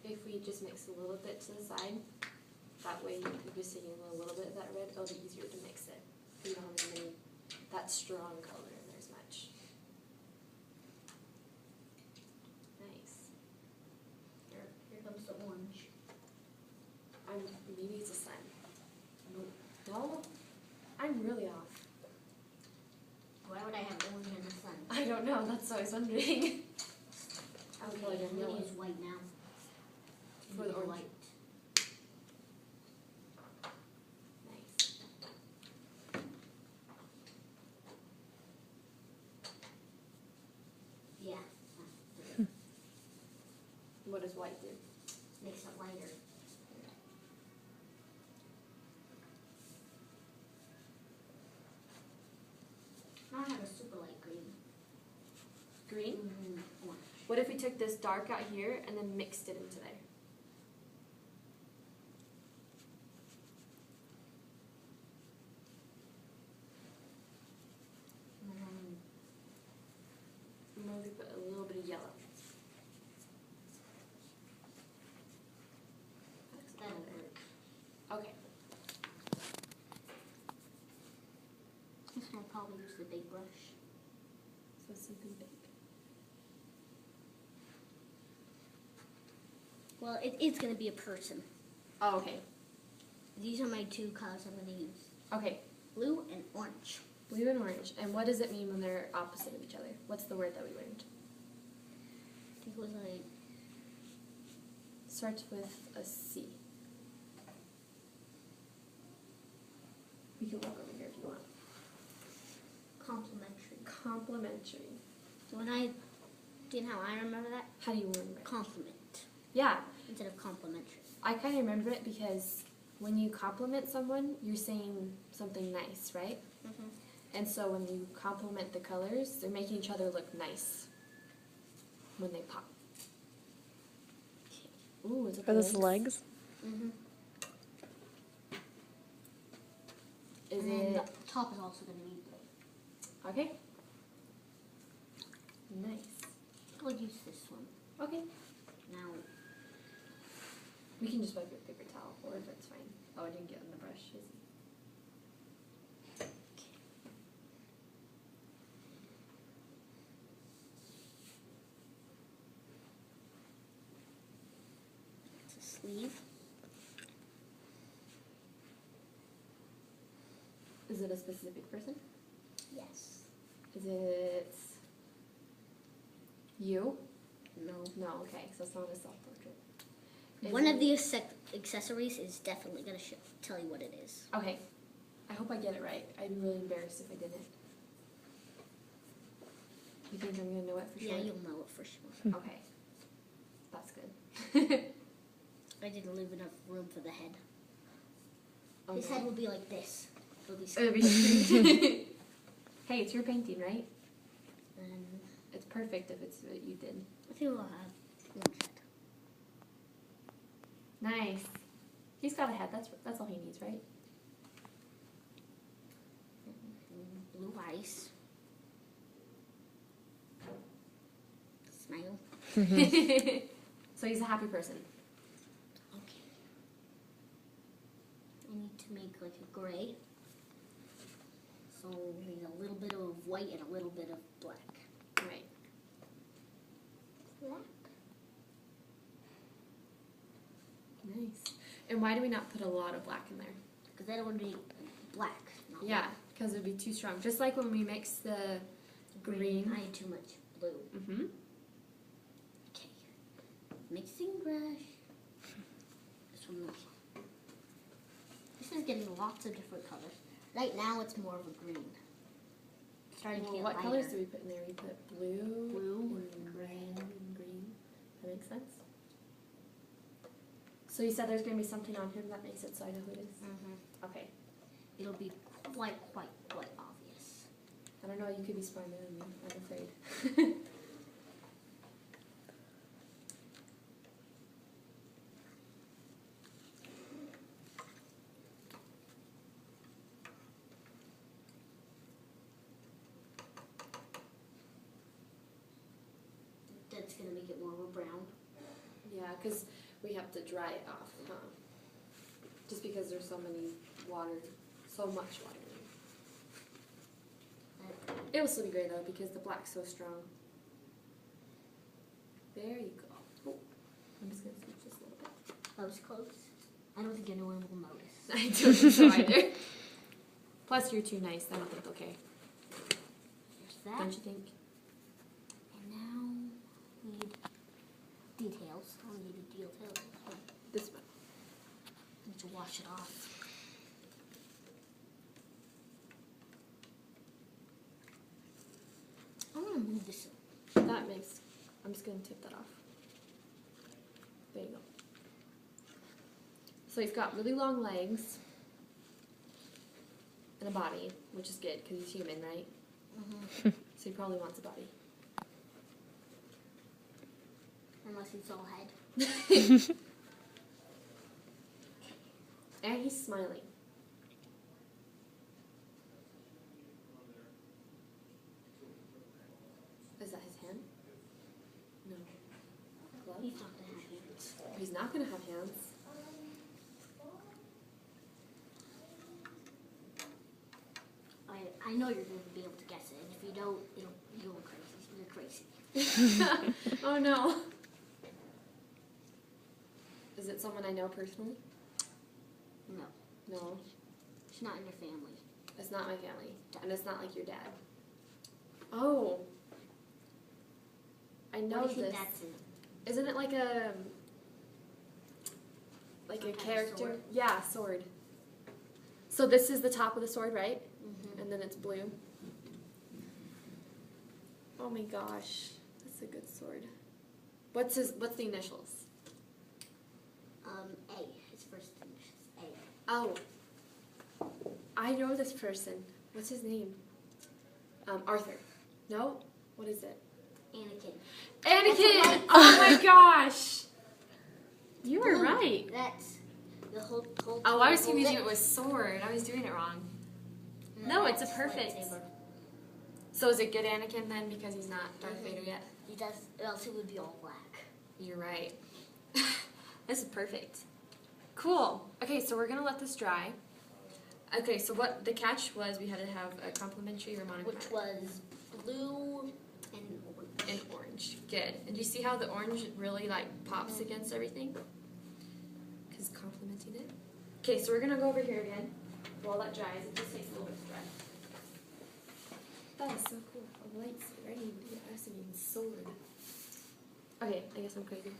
[SPEAKER 2] If we just mix a little bit to the side, that way you're just taking a little bit of that red, it'll be easier to mix it. You don't have any, that strong color in there as much. Nice.
[SPEAKER 1] Here comes the orange.
[SPEAKER 2] Maybe it's a sun.
[SPEAKER 1] Nope.
[SPEAKER 2] No? I'm really off.
[SPEAKER 1] Why would I have orange in the sun?
[SPEAKER 2] I don't know, that's what I was wondering. I'm
[SPEAKER 1] Okay,
[SPEAKER 2] probably
[SPEAKER 1] I'm
[SPEAKER 2] gonna
[SPEAKER 1] gonna
[SPEAKER 2] know
[SPEAKER 1] use white now.
[SPEAKER 2] For the
[SPEAKER 1] Use
[SPEAKER 2] orange.
[SPEAKER 1] white.
[SPEAKER 2] Nice.
[SPEAKER 1] Yeah.
[SPEAKER 2] What does white do?
[SPEAKER 1] Makes it lighter. Now I have a super light green.
[SPEAKER 2] Green?
[SPEAKER 1] Orange.
[SPEAKER 2] What if we took this dark out here and then mixed it into there? Maybe put a little bit of yellow.
[SPEAKER 1] That'll work.
[SPEAKER 2] Okay.
[SPEAKER 1] I'll probably use the big brush.
[SPEAKER 2] So something big.
[SPEAKER 1] Well, it's going to be a person.
[SPEAKER 2] Oh, okay.
[SPEAKER 1] These are my two colors I'm going to use.
[SPEAKER 2] Okay.
[SPEAKER 1] Blue and orange.
[SPEAKER 2] Blue and orange. And what does it mean when they're opposite of each other? What's the word that we learned?
[SPEAKER 1] I think it was like
[SPEAKER 2] Starts with a C. You can look over here if you want.
[SPEAKER 1] complementary.
[SPEAKER 2] Complementary.
[SPEAKER 1] So do you know how I remember that?
[SPEAKER 2] How do you remember it?
[SPEAKER 1] Compliment
[SPEAKER 2] Yeah,
[SPEAKER 1] instead of complimentary.
[SPEAKER 2] I kind of remember it because when you compliment someone, you're saying something nice, right?
[SPEAKER 1] Mm-hmm.
[SPEAKER 2] And so when you compliment the colors, they're making each other look nice when they pop. Ooh, is it
[SPEAKER 4] Are those the legs?
[SPEAKER 1] Mm-hmm.
[SPEAKER 2] Is
[SPEAKER 1] and then
[SPEAKER 2] it
[SPEAKER 1] the top is also going to be blue.
[SPEAKER 2] okay? Nice.
[SPEAKER 1] I'll use this one.
[SPEAKER 2] Okay.
[SPEAKER 1] Now,
[SPEAKER 2] We can just wipe your paper towel, or if it's fine. Oh, I didn't get on the brush. Is
[SPEAKER 1] it's a sleeve.
[SPEAKER 2] it a specific person?
[SPEAKER 1] Yes.
[SPEAKER 2] Is it you?
[SPEAKER 1] No.
[SPEAKER 2] No. Okay, so it's not a self-portrait. Is
[SPEAKER 1] One of
[SPEAKER 2] it-
[SPEAKER 1] the accessories is definitely going to tell you what it is.
[SPEAKER 2] Okay. I hope I get it right. I'd be really embarrassed if I didn't. You think I'm gonna know it for sure?
[SPEAKER 1] Yeah, you'll know it for sure.
[SPEAKER 2] Okay. That's good.
[SPEAKER 1] I didn't leave enough room for the head.
[SPEAKER 2] Oh,
[SPEAKER 1] His
[SPEAKER 2] no.
[SPEAKER 1] head will be like this. It'll be
[SPEAKER 2] It'll be straight. Hey, it's your painting, right?
[SPEAKER 1] And
[SPEAKER 2] It's perfect if it's what you did.
[SPEAKER 1] I think we'll have one head.
[SPEAKER 2] Nice. He's got a head. That's all he needs, right?
[SPEAKER 1] Blue eyes. Smile.
[SPEAKER 2] So he's a happy person.
[SPEAKER 1] Okay. I need to make like a gray. So we need a little bit of white and a little bit of black.
[SPEAKER 2] Right.
[SPEAKER 1] Black.
[SPEAKER 2] Nice. And why do we not put a lot of black in there?
[SPEAKER 1] Because I don't want to be black. Not
[SPEAKER 2] Yeah,
[SPEAKER 1] white.
[SPEAKER 2] because it'd be too strong. Just like when we mix the green.
[SPEAKER 1] I had too much blue.
[SPEAKER 2] Mm-hmm.
[SPEAKER 1] Okay. Mixing brush. This one. This is getting lots of different colors. Right now it's more of a green. It's starting to
[SPEAKER 2] Well,
[SPEAKER 1] get
[SPEAKER 2] what
[SPEAKER 1] lighter.
[SPEAKER 2] colors do we put in there? We put blue,
[SPEAKER 1] Blue
[SPEAKER 2] and red, and green. That makes sense? So you said there's going to be something on him that makes it so I know who it is?
[SPEAKER 1] Mm-hmm.
[SPEAKER 2] Okay.
[SPEAKER 1] It'll be quite obvious.
[SPEAKER 2] I don't know, you could be smarter than me, I'm afraid.
[SPEAKER 1] That's gonna make it more of a brown.
[SPEAKER 2] Yeah, because we have to dry it off, huh? Just because there's so much water in it. It will still be great though because the black's so strong. There you go. Oh, I'm just gonna switch this a little bit.
[SPEAKER 1] That was close. I don't think anyone will notice.
[SPEAKER 2] I don't think so either. Plus, you're too nice. I don't think okay.
[SPEAKER 1] There's that.
[SPEAKER 2] Don't you think?
[SPEAKER 1] And now we need details. I need a detail.
[SPEAKER 2] This one.
[SPEAKER 1] Need to wash it off. I'm gonna move this.
[SPEAKER 2] That makes. I'm just gonna tip that off. There you go. So he's got really long legs and a body, which is good because he's human, right?
[SPEAKER 1] Mm-hmm.
[SPEAKER 2] So he probably wants a body.
[SPEAKER 1] Unless it's all head.
[SPEAKER 2] And he's smiling. Is that his hand? No. Glove?
[SPEAKER 1] He's not gonna have hands.
[SPEAKER 2] He's not gonna have hands.
[SPEAKER 1] I know you're gonna be able to guess it, and if you don't, you'll go crazy. You're crazy.
[SPEAKER 2] Oh no. Is it someone I know personally?
[SPEAKER 1] No,
[SPEAKER 2] No.
[SPEAKER 1] it's not in your family.
[SPEAKER 2] It's not my family. And it's not like your dad. Oh. I know
[SPEAKER 1] What do you
[SPEAKER 2] this.
[SPEAKER 1] think that's in?
[SPEAKER 2] Isn't it like a
[SPEAKER 1] Some kind of
[SPEAKER 2] character?
[SPEAKER 1] sword?
[SPEAKER 2] Yeah, sword. So this is the top of the sword, right?
[SPEAKER 1] Mm-hmm.
[SPEAKER 2] And then it's blue. Oh my gosh. That's a good sword. What's the initials?
[SPEAKER 1] A. His first initials. A.
[SPEAKER 2] Oh. I know this person. What's his name? Arthur. No? What is it?
[SPEAKER 1] Anakin.
[SPEAKER 2] Anakin! Oh my gosh! You were
[SPEAKER 1] Boom.
[SPEAKER 2] right.
[SPEAKER 1] That's the whole.
[SPEAKER 2] Oh, I was
[SPEAKER 1] whole
[SPEAKER 2] confusing
[SPEAKER 1] lick.
[SPEAKER 2] it with sword. I was doing it wrong. No, it's a
[SPEAKER 1] that's
[SPEAKER 2] perfect.
[SPEAKER 1] lightsaber.
[SPEAKER 2] So is it good Anakin then because he's not Darth
[SPEAKER 1] Mhm.
[SPEAKER 2] Vader yet?
[SPEAKER 1] He does, or else it would be all black.
[SPEAKER 2] You're right. This is perfect. Cool. Okay, so we're gonna let this dry. Okay, so what the catch was we had to have a complimentary or monochromatic.
[SPEAKER 1] Which was blue and orange.
[SPEAKER 2] And orange. Good. And do you see how the orange really like pops against everything? Because complementing it. Okay, so we're gonna go over here again. While that dries, it just takes a little bit to dry. That is so cool. A lightsaber. I didn't even do that. I was thinking sword. Okay, I guess I'm crazy.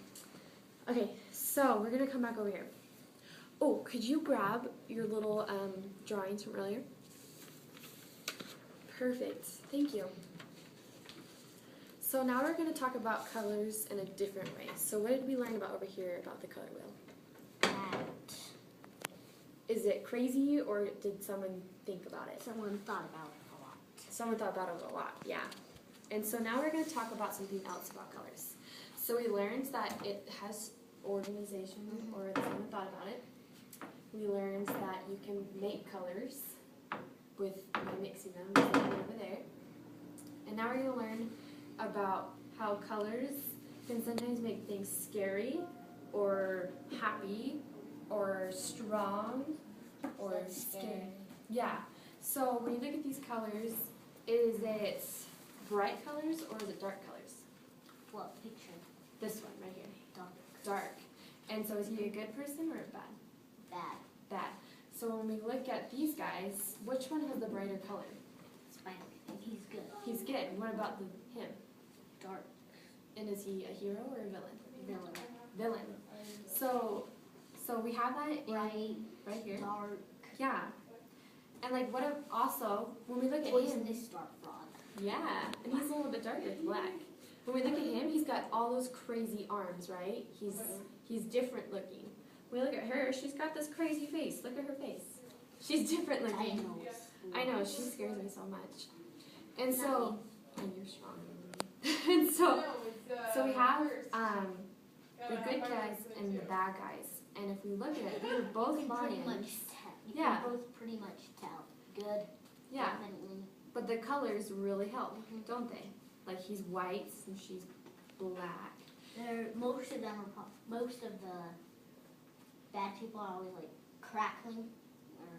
[SPEAKER 2] Okay, so we're gonna come back over here. Oh, could you grab your little drawings from earlier? Perfect. Thank you. So now we're going to talk about colors in a different way. So what did we learn about over here about the color wheel?
[SPEAKER 1] That
[SPEAKER 2] Is it crazy or did someone think about it?
[SPEAKER 1] someone thought about it a lot.
[SPEAKER 2] Someone thought about it a lot, yeah. And so now we're going to talk about something else about colors. So we learned that it has organization, or someone thought about it. We learned that you can make colors by mixing them, just like over there. And now we're going to learn about how colors can sometimes make things scary, or happy, or strong, or scary. Yeah. So when you look at these colors, is it bright colors or is it dark colors?
[SPEAKER 1] What picture?
[SPEAKER 2] This one right here.
[SPEAKER 1] Dark.
[SPEAKER 2] Dark. And so is he a good person or a bad?
[SPEAKER 1] Bad.
[SPEAKER 2] Bad. So when we look at these guys, which one has the brighter color?
[SPEAKER 1] Spider-Man. He's good.
[SPEAKER 2] He's good. What about him?
[SPEAKER 1] Dark.
[SPEAKER 2] And is he a hero or a villain?
[SPEAKER 1] Villain.
[SPEAKER 2] Villain. So we have that in right here.
[SPEAKER 1] Dark.
[SPEAKER 2] Yeah. And like what if also when we look at him,
[SPEAKER 1] This dark frog.
[SPEAKER 2] yeah, and he's a little bit darker, it's black. When we look at him, he's got all those crazy arms, right? He's different looking. When we look at her, she's got this crazy face. Look at her face. She's different looking. I know, she scares me so much. And so, and you're strong. And so we have the good guys and the bad guys. And if we look at it, they're both lions.
[SPEAKER 1] You
[SPEAKER 2] Yeah.
[SPEAKER 1] can both pretty much tell. Good.
[SPEAKER 2] Yeah.
[SPEAKER 1] Definitely.
[SPEAKER 2] But the colors really help, don't they? Like he's white and she's black.
[SPEAKER 1] Most of them are most of the bad people are always like crackling.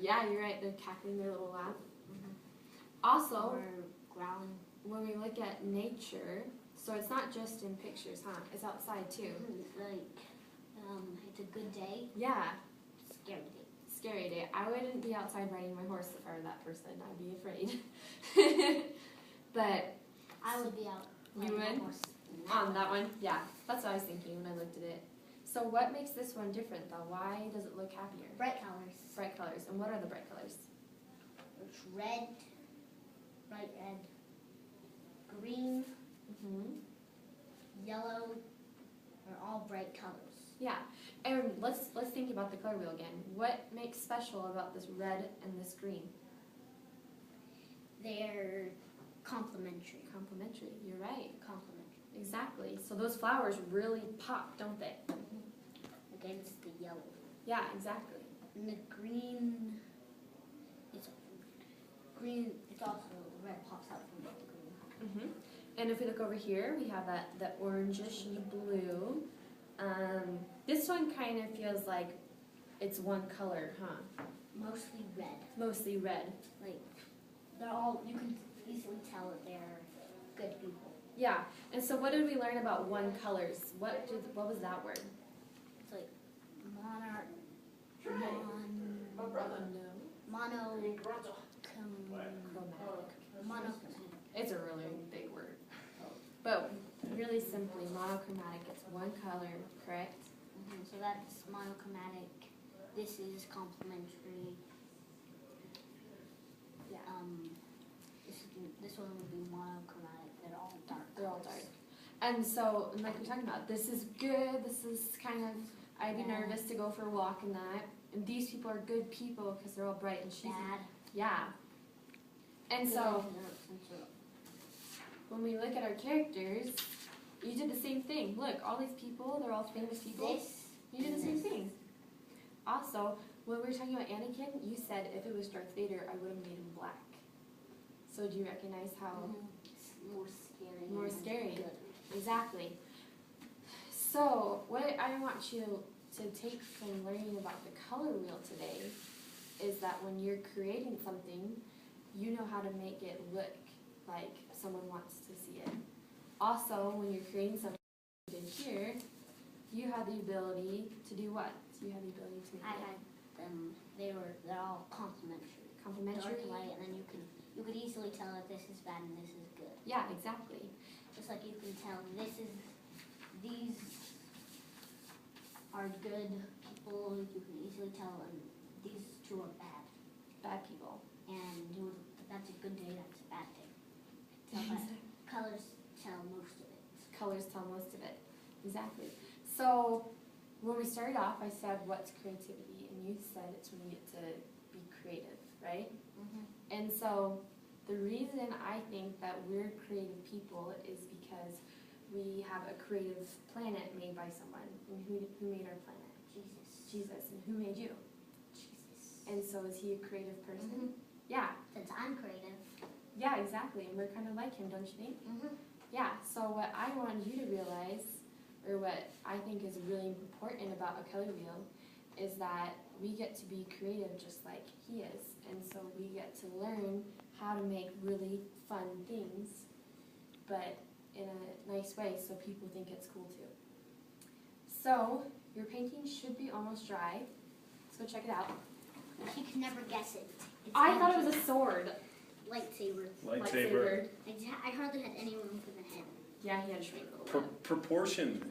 [SPEAKER 2] Yeah, you're right. They're cackling their little laugh. Also,
[SPEAKER 1] Or growling.
[SPEAKER 2] when we look at nature, so it's not just in pictures, huh? It's outside too.
[SPEAKER 1] Like, it's a good day.
[SPEAKER 2] Yeah,
[SPEAKER 1] Scary day.
[SPEAKER 2] scary day. I wouldn't be outside riding my horse if I were that person. I'd be afraid. But
[SPEAKER 1] I would be out.
[SPEAKER 2] You
[SPEAKER 1] riding my
[SPEAKER 2] would?
[SPEAKER 1] horse.
[SPEAKER 2] on that one, yeah, that's what I was thinking when I looked at it. So what makes this one different though? Why does it look happier?
[SPEAKER 1] Bright colors.
[SPEAKER 2] Bright colors. And what are the bright colors?
[SPEAKER 1] It's red, bright red, green, yellow. They're all bright colors.
[SPEAKER 2] Yeah, and let's think about the color wheel again. What makes special about this red and this green?
[SPEAKER 1] They're complementary.
[SPEAKER 2] Complementary, you're right.
[SPEAKER 1] Complementary.
[SPEAKER 2] Exactly. So those flowers really pop, don't they?
[SPEAKER 1] Against the yellow.
[SPEAKER 2] Yeah, exactly.
[SPEAKER 1] And the green, it's also red pops out from the green.
[SPEAKER 2] And if we look over here, we have that orangish blue. This one kind of feels like it's one color, huh?
[SPEAKER 1] Mostly red.
[SPEAKER 2] Mostly red.
[SPEAKER 1] Like, you can easily tell that they're good people.
[SPEAKER 2] Yeah. And so what did we learn about one colors? What was that word?
[SPEAKER 1] It's like monochromatic.
[SPEAKER 2] It's a really big word. But really simply, monochromatic, it's one color, correct?
[SPEAKER 1] So that's monochromatic. This is complementary.
[SPEAKER 2] Yeah.
[SPEAKER 1] This one would be monochromatic. They're all dark.
[SPEAKER 2] They're all dark. And so, like we're talking about, this is good, this is kind of, I'd be nervous to go for a walk and that. And these people are good people because they're all bright and she's
[SPEAKER 1] Bad.
[SPEAKER 2] Yeah. And so, when we look at our characters, you did the same thing. Look, all these people, they're all famous people. You did the same thing. Also, when we were talking about Anakin, you said if it was Darth Vader, I would have made him black. So do you recognize how?
[SPEAKER 1] More scary.
[SPEAKER 2] More scary.
[SPEAKER 1] Good.
[SPEAKER 2] Exactly. So, what I want you to take from learning about the color wheel today is that when you're creating something, you know how to make it look like someone wants to see it. Also, when you're creating something in here, you have the ability to do what? So you have the ability to make
[SPEAKER 1] I had them. They're all complementary.
[SPEAKER 2] Complementary.
[SPEAKER 1] Dark light, and then you could easily tell if this is bad and this is good.
[SPEAKER 2] Yeah, exactly.
[SPEAKER 1] Just like you can tell these are good people. You can easily tell, and these two are bad.
[SPEAKER 2] Bad people.
[SPEAKER 1] And that's a good day. That's a bad day. Tell by colors tell most of it.
[SPEAKER 2] Colors tell most of it. Exactly. So when we started off, I said, what's creativity? And you said it's when you get to be creative, right? And so The reason I think that we're creative people is because we have a creative planet made by someone. And who made our planet? Jesus. And who made you?
[SPEAKER 1] Jesus.
[SPEAKER 2] And so is he a creative person?
[SPEAKER 1] Mhm.
[SPEAKER 2] Yeah.
[SPEAKER 1] Since I'm creative.
[SPEAKER 2] Yeah, exactly. And we're kind of like him, don't you think?
[SPEAKER 1] Mm-hmm.
[SPEAKER 2] Yeah. So what I want you to realize, or what I think is really important about a color wheel, is that we get to be creative just like he is. And so we get to learn how to make really fun things, but in a nice way so people think it's cool too. So your painting should be almost dry. Let's go check it out.
[SPEAKER 1] You can never guess it. It's
[SPEAKER 2] I thought it was a sword.
[SPEAKER 1] lightsaber.
[SPEAKER 3] Lightsaber.
[SPEAKER 1] I hardly had any room for the head.
[SPEAKER 2] Yeah, he had to shrink a little bit.
[SPEAKER 3] Proportion